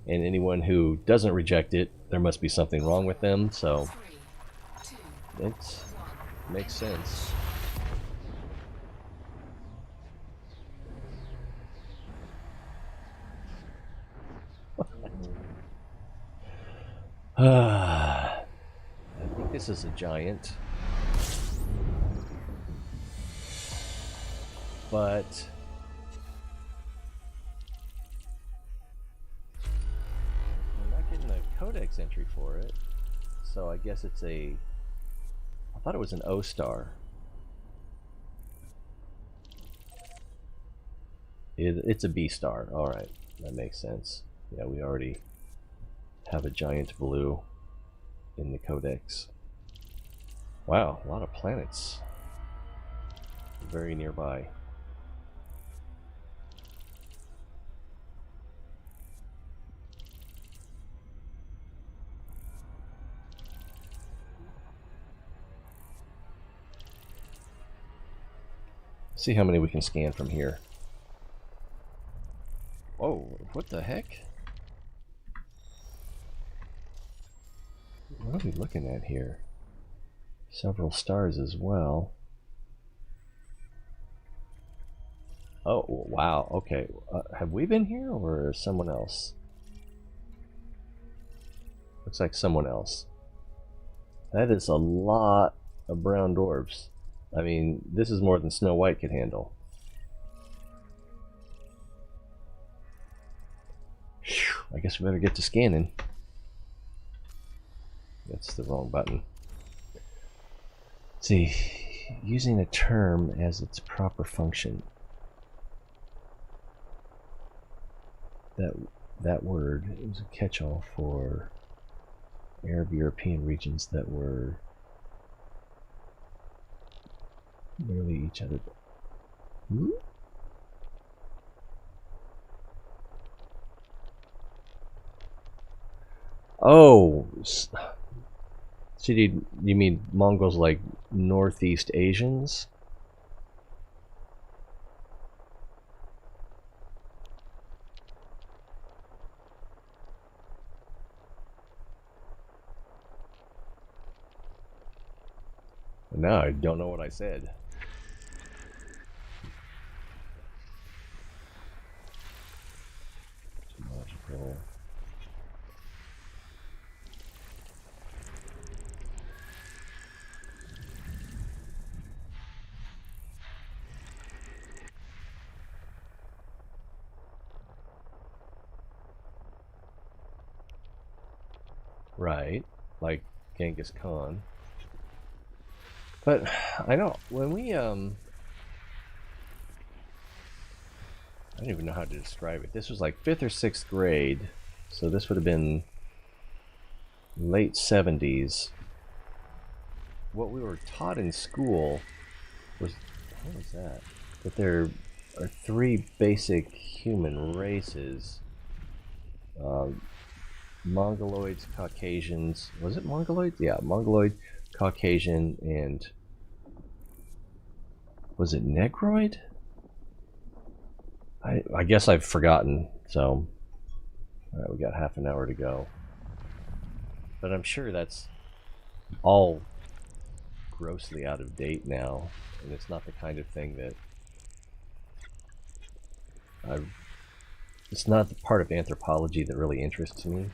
and anyone who doesn't reject it, there must be something wrong with them, so 3, 2, it makes sense. I think this is a giant, but I'm not getting a Codex entry for it, so I guess it's a... I thought it was an O star. It's a B star. Alright, that makes sense. Yeah, we already have a giant blue in the Codex. Wow, a lot of planets very nearby. See how many we can scan from here. Oh, what the heck? What are we looking at here? Several stars as well. Oh, wow, okay. Have we been here, or someone else? Looks like someone else. That is a lot of brown dwarfs. I mean, this is more than Snow White could handle. Whew, I guess we better get to scanning. That's the wrong button. Let's see, using a term as its proper function. That word is a catch-all for Arab European regions that were nearly each other. Hmm? Oh, So you mean Mongols like Northeast Asians? Now I don't know what I said. Logical. Right, like Genghis Khan. But I know when we I don't even know how to describe it. This was like 5th or 6th grade, so this would have been late 70s. What we were taught in school was, what was that? That there are 3 basic human races. Mongoloids, Caucasians. Was it Mongoloid? Yeah, Mongoloid, Caucasian, and was it Negroid? I guess I've forgotten. So, all right, we got half an hour to go. But I'm sure that's all grossly out of date now, and it's not the kind of thing that it's not the part of anthropology that really interests me.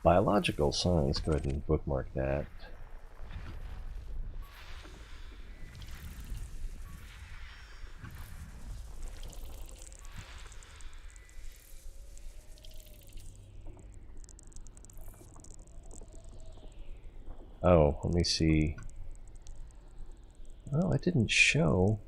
Biological science, go ahead and bookmark that. Oh, let me see. Well, it didn't show.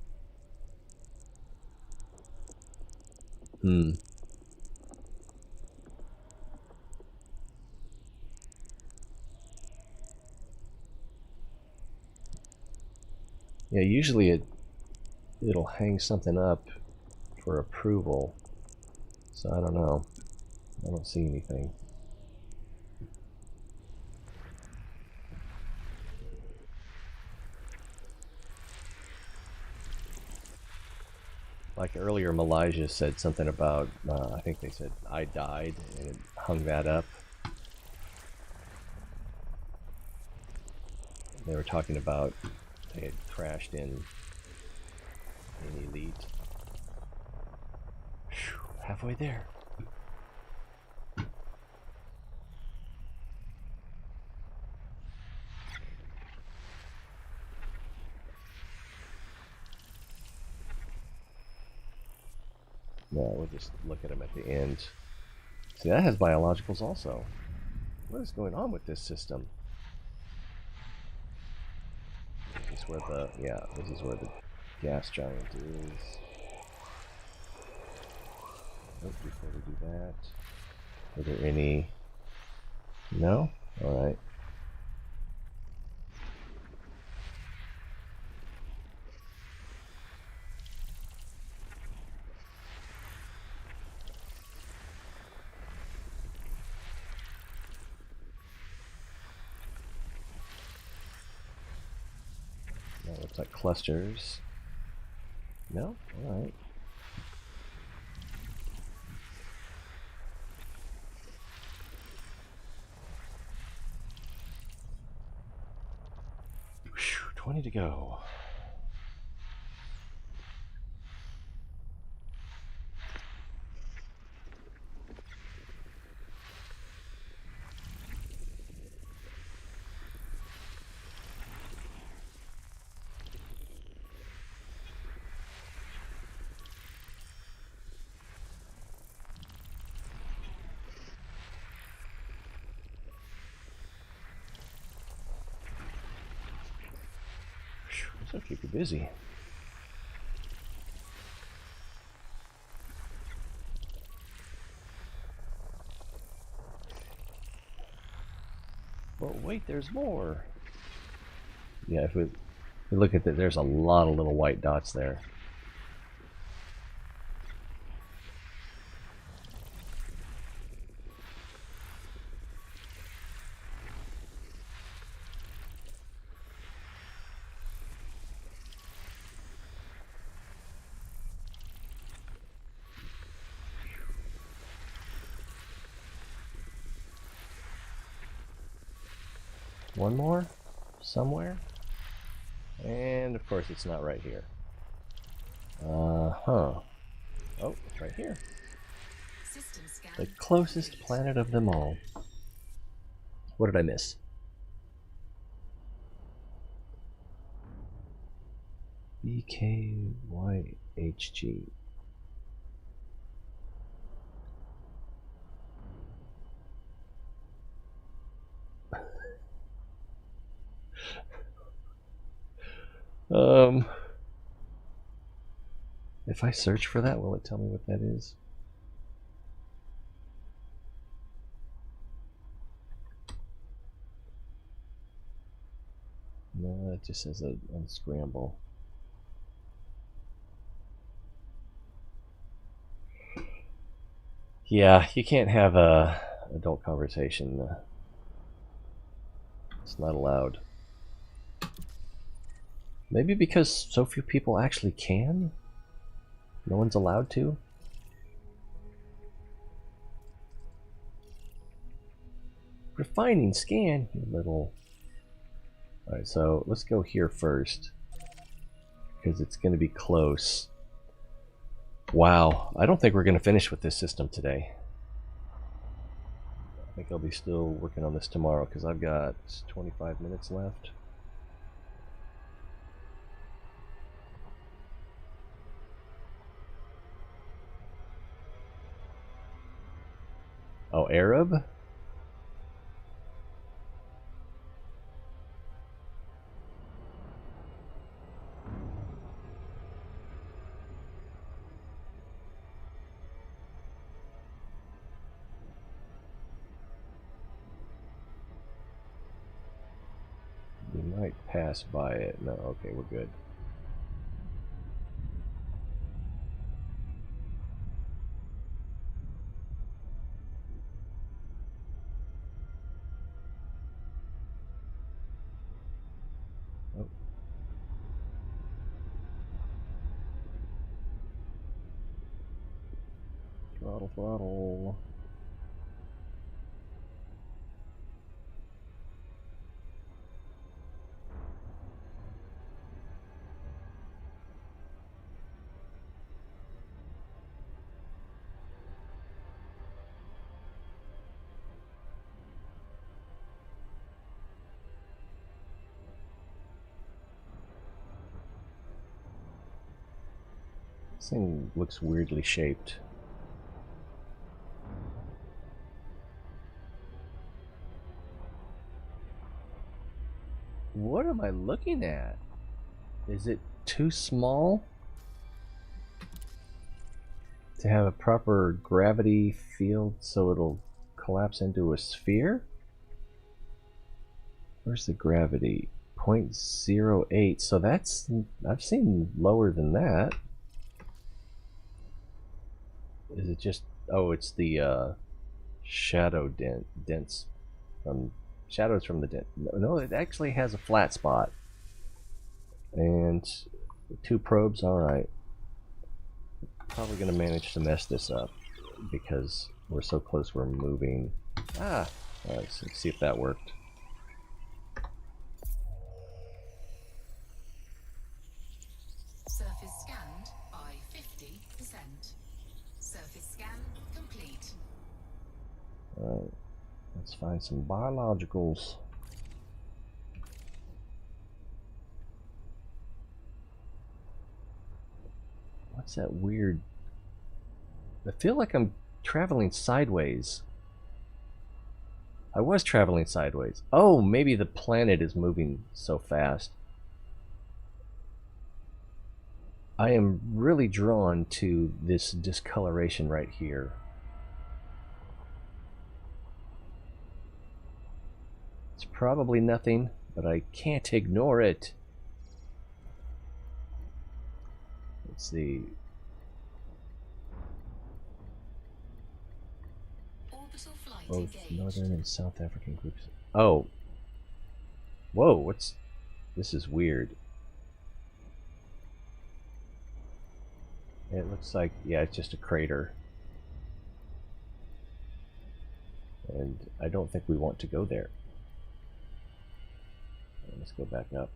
Yeah, usually it'll hang something up for approval. So I don't know. I don't see anything. Like earlier, Malaysia said something about, I think they said, I died, and it hung that up. They were talking about they had crashed in Elite. Whew, halfway there. Yeah, we'll just look at them at the end. See, that has biologicals also. What is going on with this system? This is where the, yeah, this is where the gas giant is. Oh, before we do that, are there any? No? Alright. That looks like clusters. No? Alright. Whew, 20 to go. This will keep you busy. But wait, there's more. Yeah, if we look at that, there's a lot of little white dots there. One more? Somewhere? And of course it's not right here. Oh, it's right here. System scan The closest complete. planet of them all. What did I miss? BKYHG. If I search for that, will it tell me what that is? No, it just says unscramble. Yeah, you can't have a adult conversation. It's not allowed. Maybe because so few people actually can? No one's allowed to? Refining scan, you little... Alright, so let's go here first. Because it's going to be close. Wow, I don't think we're going to finish with this system today. I think I'll be still working on this tomorrow because I've got 25 minutes left. Oh, Arab? We might pass by it. No, okay, we're good. Oh. Throttle, throttle. This thing looks weirdly shaped. What am I looking at? Is it too small to have a proper gravity field so it'll collapse into a sphere? Where's the gravity? 0.08. So that's... I've seen lower than that. Is it just... Oh, it's the shadow dents from... Shadows from the dent. No, it actually has a flat spot. And 2 probes, alright. Probably going to manage to mess this up because we're so close we're moving. Alright, let's see if that worked. Surface scanned by 50%. Surface scan complete. Alright, let's find some biologicals. What's that weird... I feel like I'm traveling sideways. I was traveling sideways. Oh, maybe the planet is moving so fast. I am really drawn to this discoloration right here. It's probably nothing, but I can't ignore it. Let's see. Orbital flight Both engaged. Northern and South African groups. Oh. Whoa, what's... This is weird. It looks like, yeah, it's just a crater. And I don't think we want to go there. Let's go back up.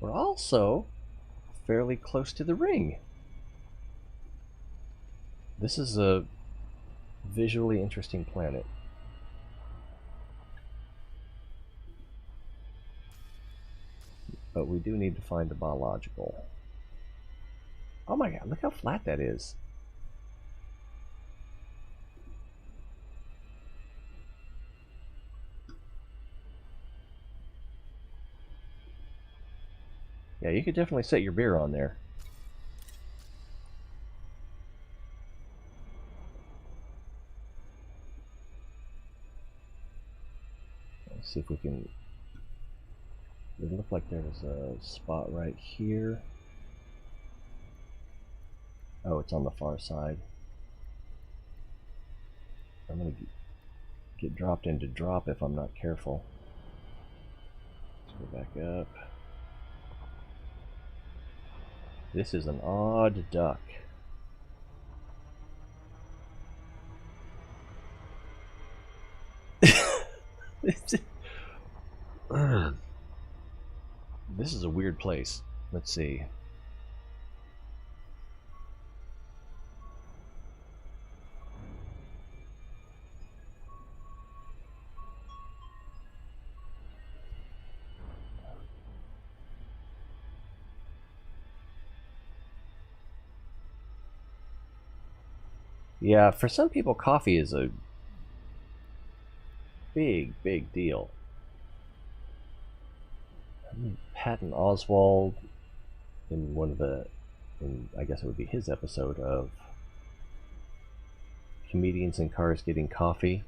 We're also fairly close to the ring. This is a visually interesting planet. But we do need to find the biological. Oh my god, look how flat that is. Yeah, you could definitely set your beer on there. Let's see if we can... It looked like there was a spot right here. Oh, it's on the far side. I'm gonna get dropped into drop if I'm not careful. Let's go back up. This is an odd duck. This is a weird place. Let's see. Yeah, for some people, coffee is a big, big deal. Patton Oswalt, in one of the, I guess it would be his episode of Comedians in Cars Getting Coffee,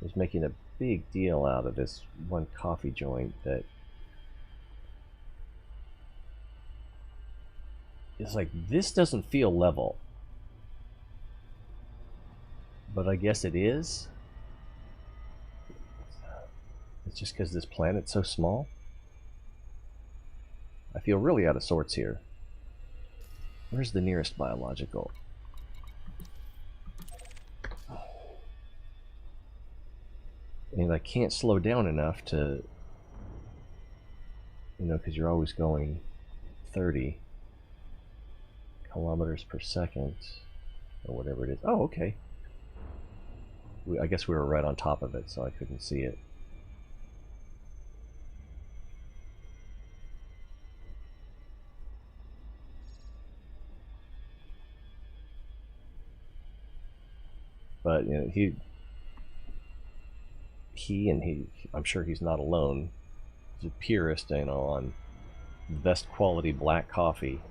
was making a big deal out of this one coffee joint that is like, this doesn't feel level. But I guess it is. It's just because this planet's so small. I feel really out of sorts here. Where's the nearest biological? And I can't slow down enough to, you know, because you're always going 30 kilometers per second, or whatever it is. Oh, okay. I guess we were right on top of it, so I couldn't see it. But you know, I'm sure he's not alone. He's a purist, you know, on best quality black coffee.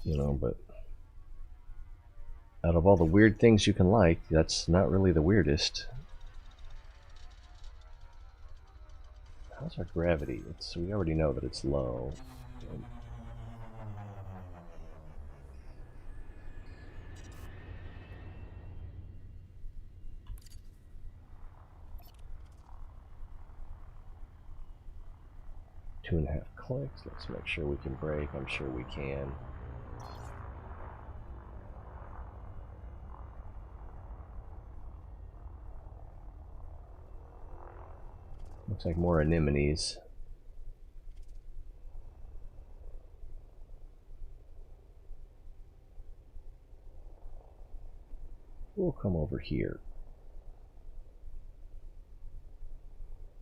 You know, but out of all the weird things you can like, that's not really the weirdest. How's our gravity? We already know that it's low. Two and a half clicks. Let's make sure we can brake. I'm sure we can. Looks like more anemones. We'll come over here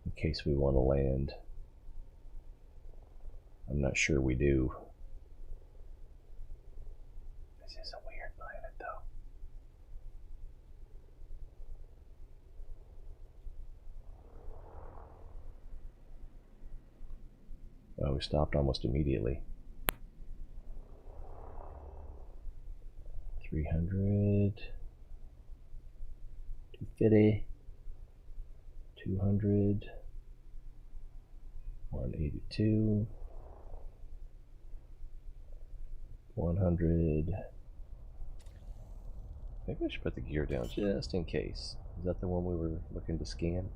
in case we want to land. I'm not sure we do. This is a weird planet, though. Oh, we stopped almost immediately. 300, 250, 200, 182, 100. Maybe I should put the gear down just in case. Is that the one we were looking to scan?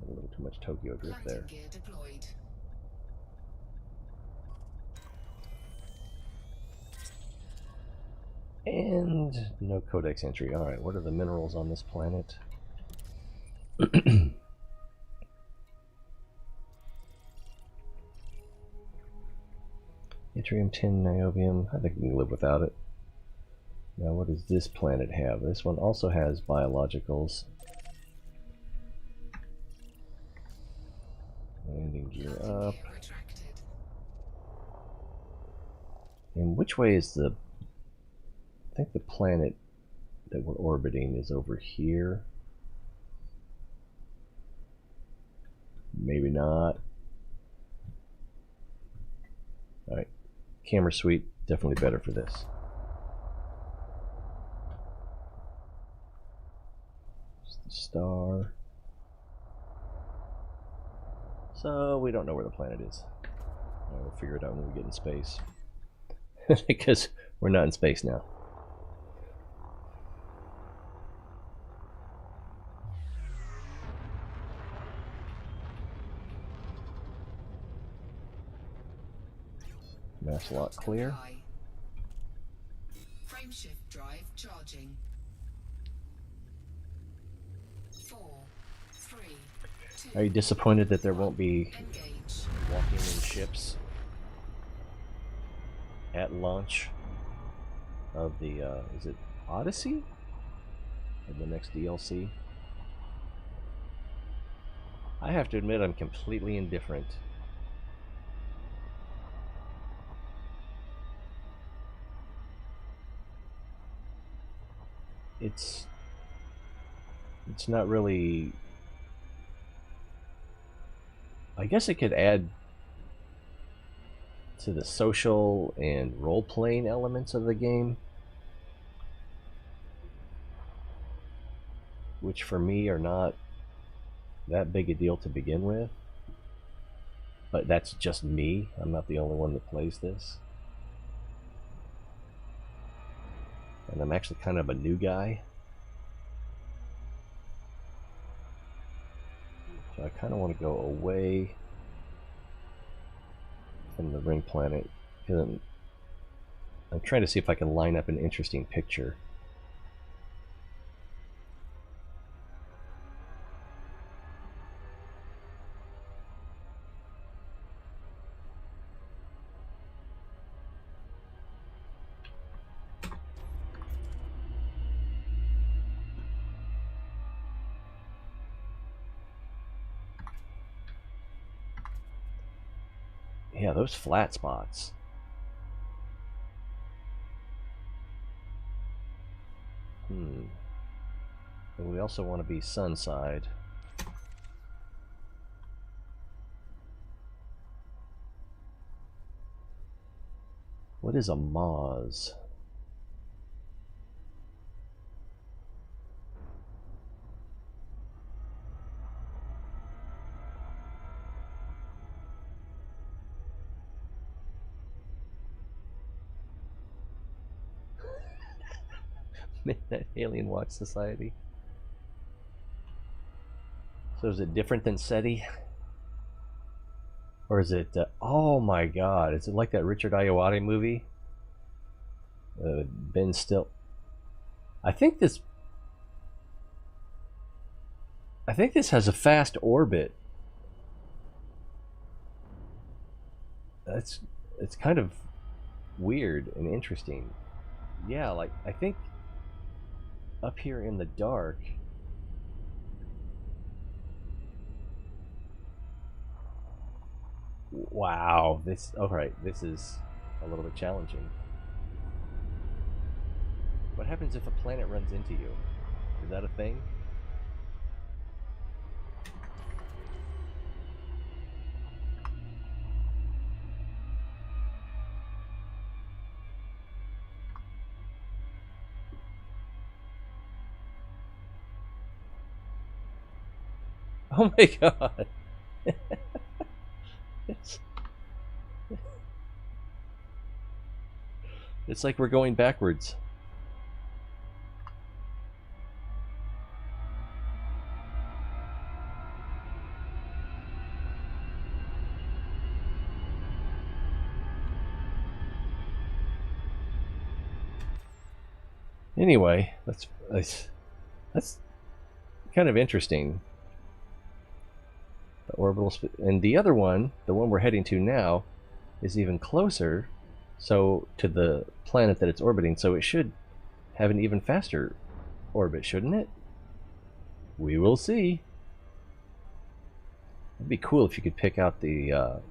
A little too much Tokyo drift there. Gear deployed. And no Codex entry. Alright, what are the minerals on this planet? Yttrium, tin, niobium. I think we can live without it. Now, what does this planet have? This one also has biologicals. Landing gear up. And which way is the... I think the planet that we're orbiting is over here. Maybe not. Alright. Camera suite, definitely better for this. Just the star. So we don't know where the planet is. We'll figure it out when we get in space. Because we're not in space now. Mass lock clear. Frameshift drive charging. 4, 3, 2. Are you disappointed that there won't be Engage. walking in ships at launch of the, is it Odyssey? Of the next DLC? I have to admit I'm completely indifferent. It's not really... I guess it could add to the social and role-playing elements of the game, which for me are not that big a deal to begin with. But that's just me. I'm not the only one that plays this. And I'm actually kind of a new guy. So I kind of want to go away from the ring planet. I'm trying to see if I can line up an interesting picture. Yeah, those flat spots. And we also want to be sun side. What is a Moz? Midnight Alien Watch Society. So is it different than SETI? Or is it... oh my god, is it like that Richard Ayoade movie? Ben Still... I think this has a fast orbit. It's kind of weird and interesting. Yeah, like, I think up here in the dark... Wow, this... alright, this is a little bit challenging. What happens if a planet runs into you? Is that a thing? Oh my god! It's like we're going backwards. Anyway, that's kind of interesting. The orbital, and the other one, the one we're heading to now, is even closer, so to the planet that it's orbiting. So it should have an even faster orbit, shouldn't it? We will see. It'd be cool if you could pick out the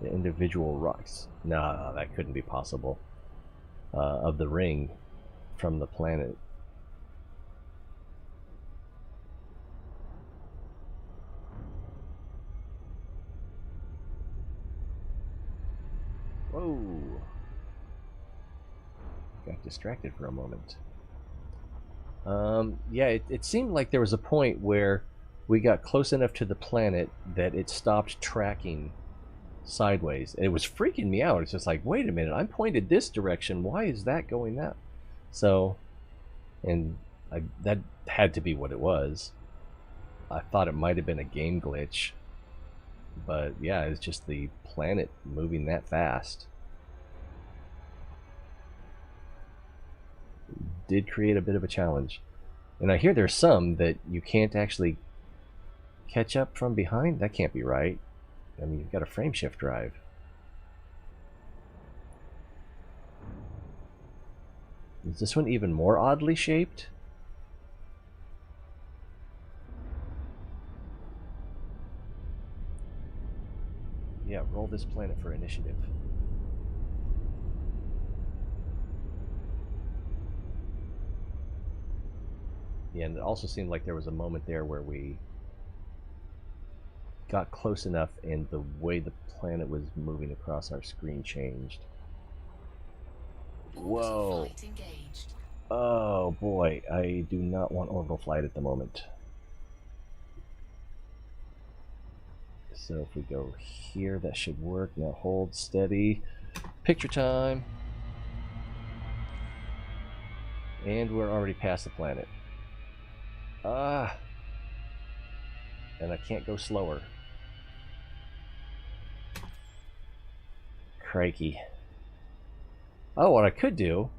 individual rocks. Nah, that couldn't be possible. Of the ring from the planet. Whoa! Got distracted for a moment. Yeah, it seemed like there was a point where we got close enough to the planet that it stopped tracking sideways. And it was freaking me out. It's just like, wait a minute, I'm pointed this direction. Why is that going that? So, and that had to be what it was. I thought it might have been a game glitch. But yeah, it's just the planet moving that fast. Did create a bit of a challenge. And I hear there's some that you can't actually catch up from behind. That can't be right. I mean, you've got a frame shift drive. Is this one even more oddly shaped? Yeah, roll this planet for initiative. Yeah, and it also seemed like there was a moment there where we got close enough and the way the planet was moving across our screen changed. Whoa. Oh boy, I do not want orbital flight at the moment. So if we go here, that should work. Now hold steady. Picture time. And we're already past the planet. Ah. And I can't go slower. Crikey. Oh, what I could do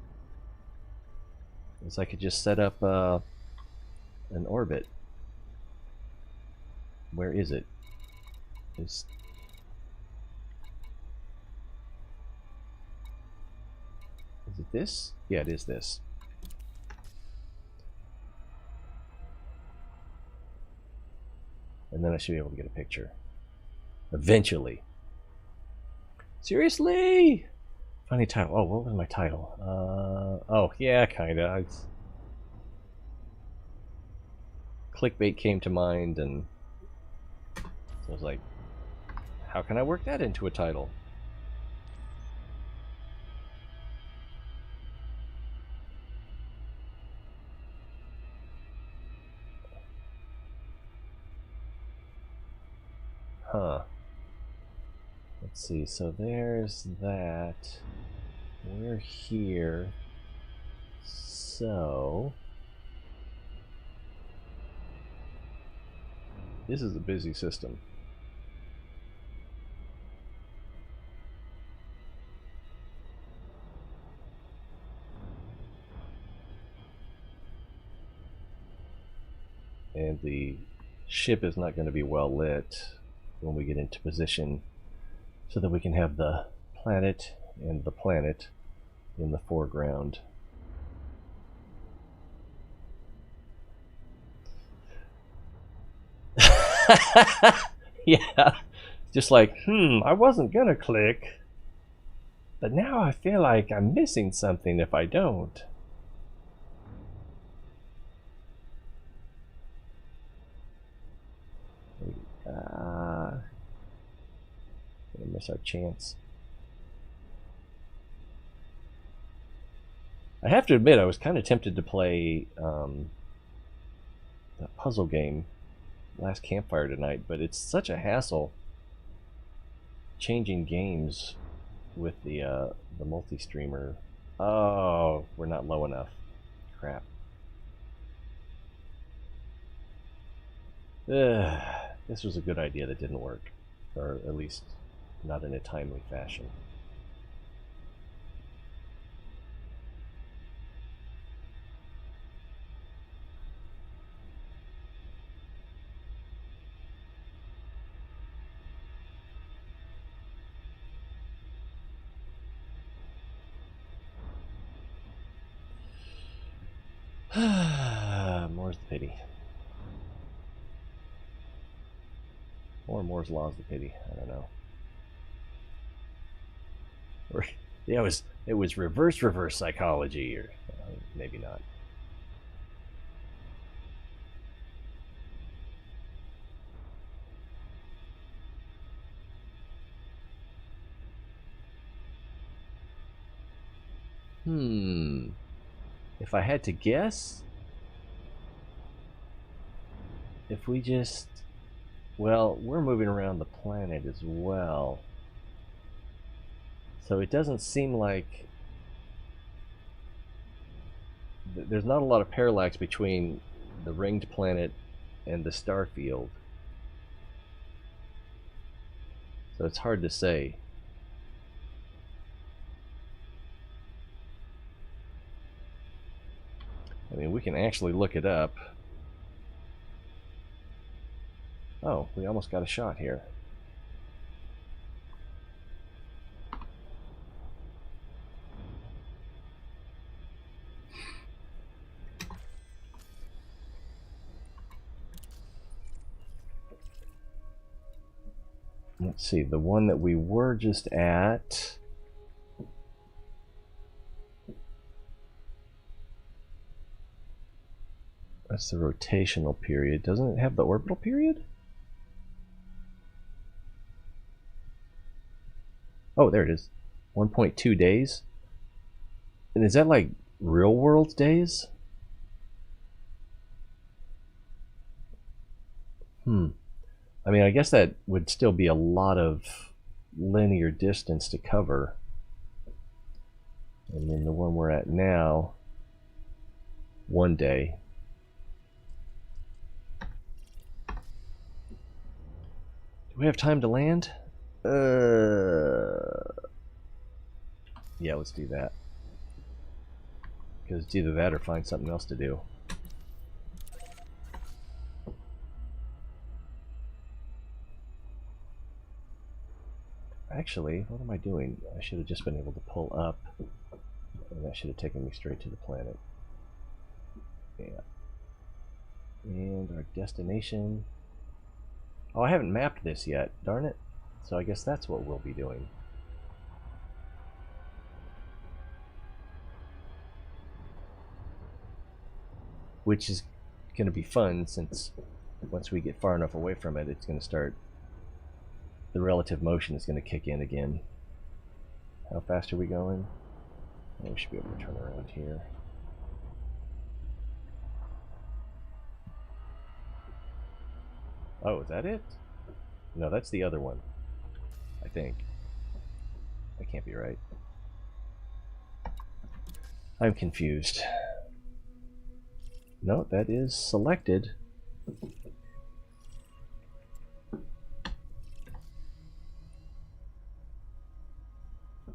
is I could just set up an orbit. Where is it? Is it this? Yeah, it is this. And then I should be able to get a picture. Eventually. Seriously? Funny title. Oh, what was my title? Oh, yeah, kinda. Clickbait came to mind, and so I was like, how can I work that into a title? Huh. Let's see, so there's that. We're here. So this is a busy system. And the ship is not going to be well lit when we get into position, so that we can have the planet and the planet in the foreground. Yeah, just like, I wasn't gonna click, but now I feel like I'm missing something if I don't. Gonna miss our chance. I have to admit, I was kind of tempted to play that puzzle game, Last Campfire, tonight, but it's such a hassle changing games with the multi-streamer. Oh, we're not low enough. Crap. This was a good idea that didn't work, or at least not in a timely fashion. More's the pity. Or Moore's Law is the pity. I don't know. Or, yeah, it was reverse psychology, or maybe not. If I had to guess, if we just, well, we're moving around the planet as well. So it doesn't seem like there's not a lot of parallax between the ringed planet and the star field. So it's hard to say. I mean, we can actually look it up. Oh, we almost got a shot here. Let's see, the one that we were just at. That's the rotational period. Doesn't it have the orbital period? Oh, there it is. 1.2 days. And is that like real world days? I mean, I guess that would still be a lot of linear distance to cover. And then the one we're at now, 1 day. Do we have time to land? Yeah, let's do that. Because it's either that or find something else to do. Actually, what am I doing? I should have just been able to pull up, and that should have taken me straight to the planet. Yeah. And our destination. Oh, I haven't mapped this yet, darn it. So I guess that's what we'll be doing. Which is going to be fun, since once we get far enough away from it, it's going to start, the relative motion is going to kick in again. How fast are we going? Oh, we should be able to turn around here. Oh, is that it? No, that's the other one, I think. That can't be right. I'm confused. No, that is selected.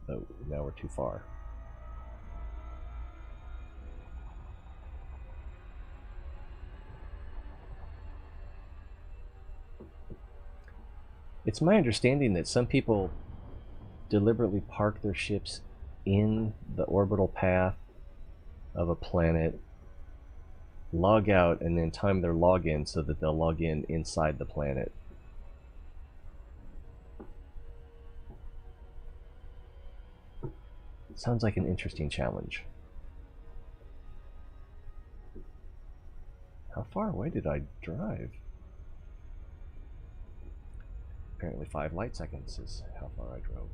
Oh, now we're too far. It's my understanding that some people deliberately park their ships in the orbital path of a planet, log out, and then time their login so that they'll log in inside the planet. Sounds like an interesting challenge. How far away did I drive? Apparently 5 light seconds is how far I drove.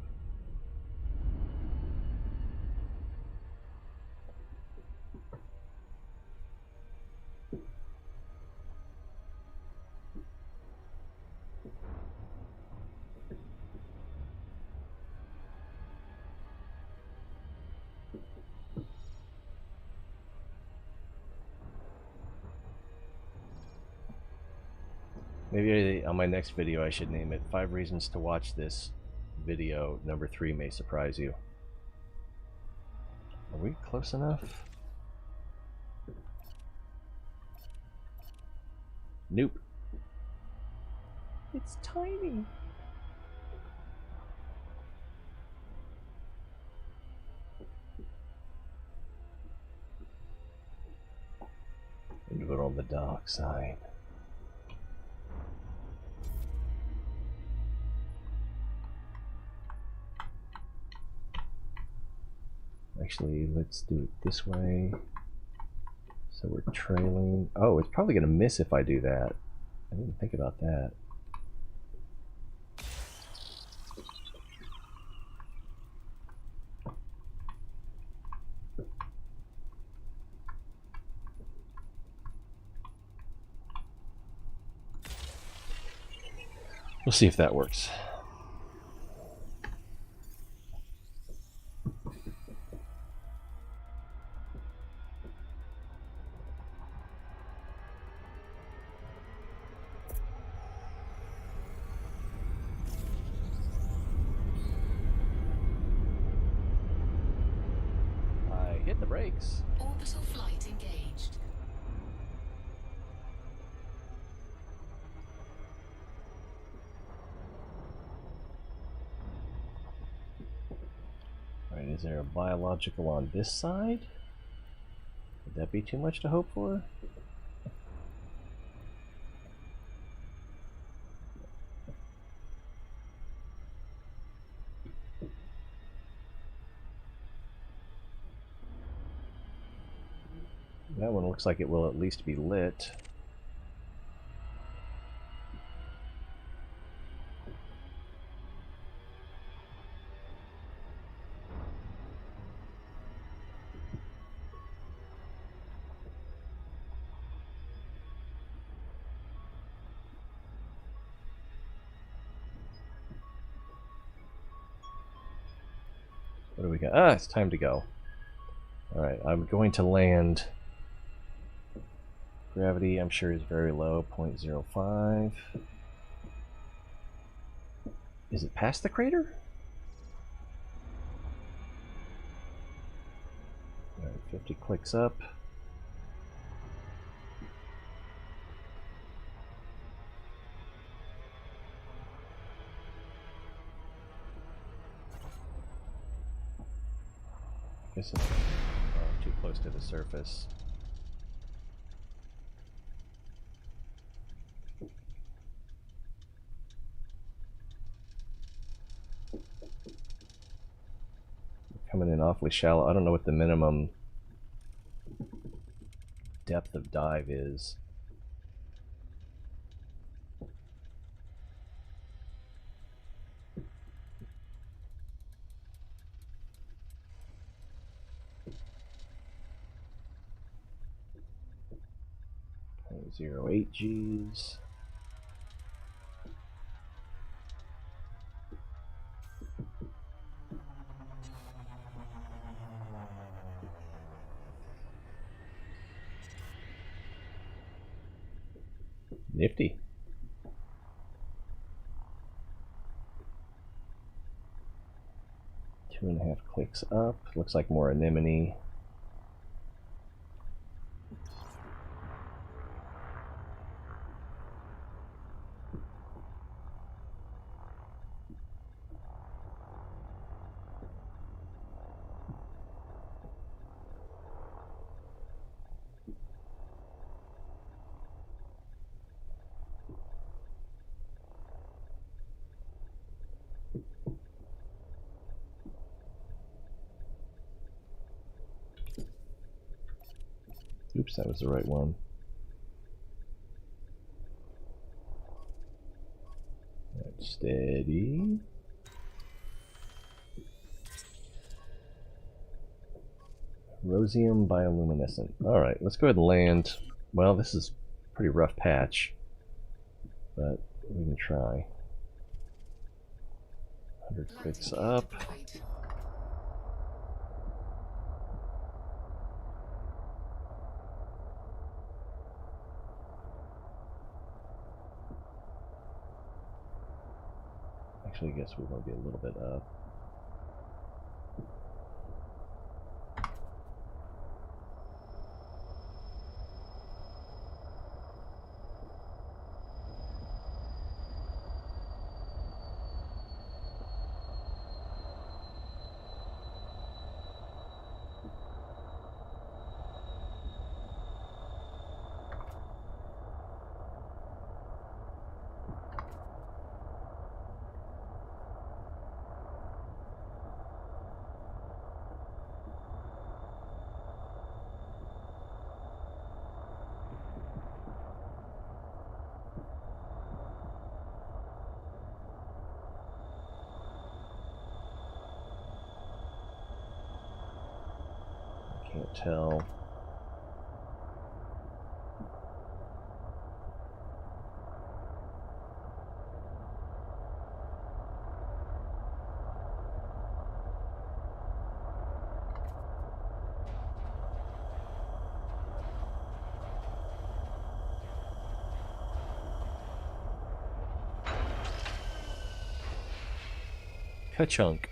Maybe on my next video I should name it 5 Reasons to Watch This Video. Number 3 may surprise you. Are we close enough? Nope. It's tiny. on the dark side. Actually, let's do it this way. So we're trailing. Oh, it's probably going to miss if I do that. I didn't think about that. We'll see if that works. I hit the brakes. Orbital flight engaged. Alright, is there a biological on this side? Would that be too much to hope for? That one looks like it will at least be lit. What do we got? Ah, it's time to go. Alright, I'm going to land. Gravity, I'm sure, is very low, 0.05. Is it past the crater? Alright, 50 clicks up. I guess it's too close to the surface. Coming in awfully shallow. I don't know what the minimum depth of dive is. .08 Gs. Nifty. Two and a half clicks up. Looks like more anemone. Oops, that was the right one. That's steady. Rhosium bioluminescent. Alright, let's go ahead and land. Well, this is a pretty rough patch, but we can try. 100 clicks up. Actually, I guess we want to be a little bit up. Can't tell. Ka-chunk.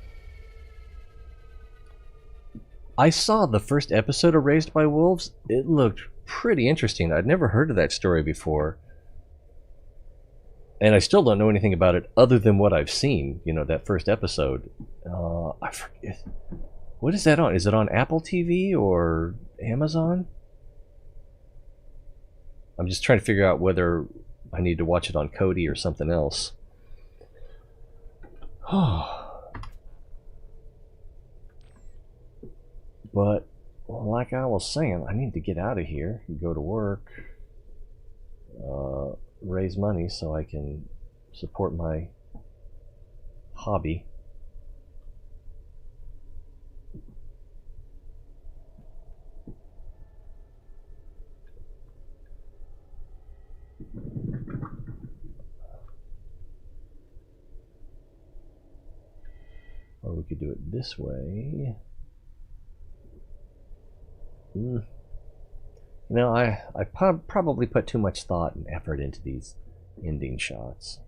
I saw the first episode of Raised by Wolves. It looked pretty interesting. I'd never heard of that story before. And I still don't know anything about it other than what I've seen, you know, that first episode. I forget. What is that on? Is it on Apple TV or Amazon? I'm just trying to figure out whether I need to watch it on Kodi or something else. But, like I was saying, I need to get out of here, go to work, raise money so I can support my hobby. Or we could do it this way. You know, I probably put too much thought and effort into these ending shots.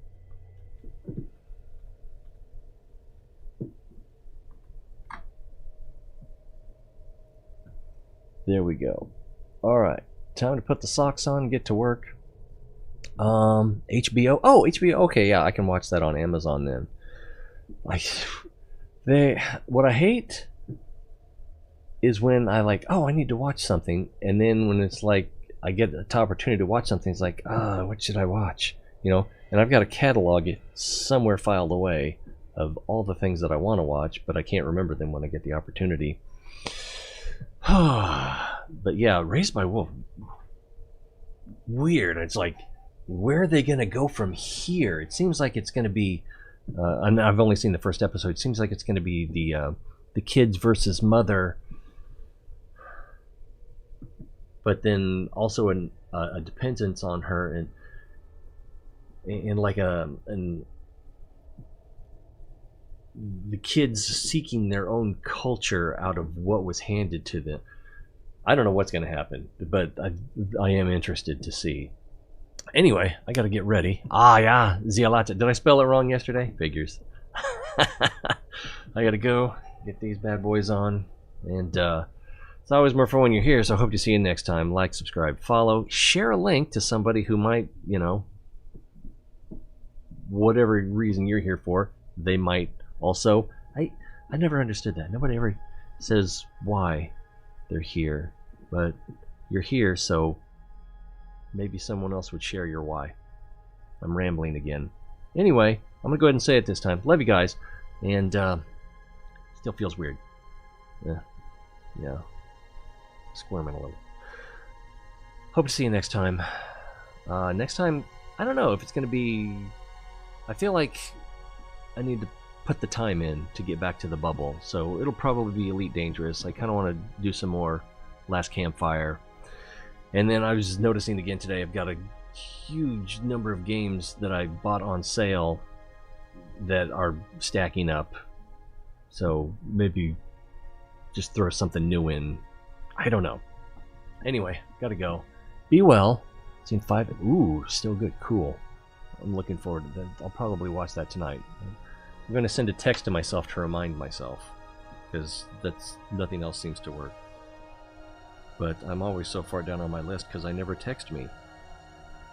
There we go. Alright, time to put the socks on and get to work. HBO. Oh, HBO. Okay, yeah, I can watch that on Amazon then. What I hate is when I like, oh, I need to watch something, and then when it's like I get the opportunity to watch something, it's like, what should I watch? You know, and I've got a catalog somewhere filed away of all the things that I want to watch, but I can't remember them when I get the opportunity. But yeah, Raised by Wolf, weird. It's like, where are they going to go from here? It seems like it's going to be, and I've only seen the first episode. It seems like it's going to be the kids versus mother, but then also a dependence on her, and like the kids seeking their own culture out of what was handed to them. I don't know what's going to happen, but I am interested to see. Anyway, I got to get ready. Yeah, Zialata. Did I spell it wrong yesterday? Figures. I got to go get these bad boys on, and it's always more fun when you're here, so I hope to see you next time. Like, subscribe, follow, share a link to somebody who might, you know, whatever reason you're here for, they might also. I never understood that. Nobody ever says why they're here, but you're here, so maybe someone else would share your why. I'm rambling again. Anyway, I'm gonna go ahead and say it this time. Love you guys, and still feels weird. Yeah, squirming a little. Hope to see you next time. Next time, I don't know if it's gonna be. I feel like I need to put the time in to get back to the bubble, so it'll probably be Elite Dangerous. I kind of want to do some more Last Campfire. And then I was just noticing again today, I've got a huge number of games that I bought on sale that are stacking up. So maybe just throw something new in. I don't know. Anyway, gotta go. Be well. Scene 5. Ooh, still good. Cool. I'm looking forward to that. I'll probably watch that tonight. I'm going to send a text to myself to remind myself, because nothing else seems to work. But I'm always so far down on my list because I never text me.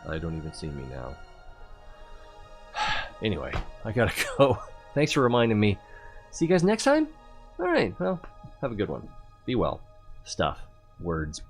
I don't even see me now. Anyway, I gotta go. Thanks for reminding me. See you guys next time? Alright, well, have a good one. Be well. Stuff. Words.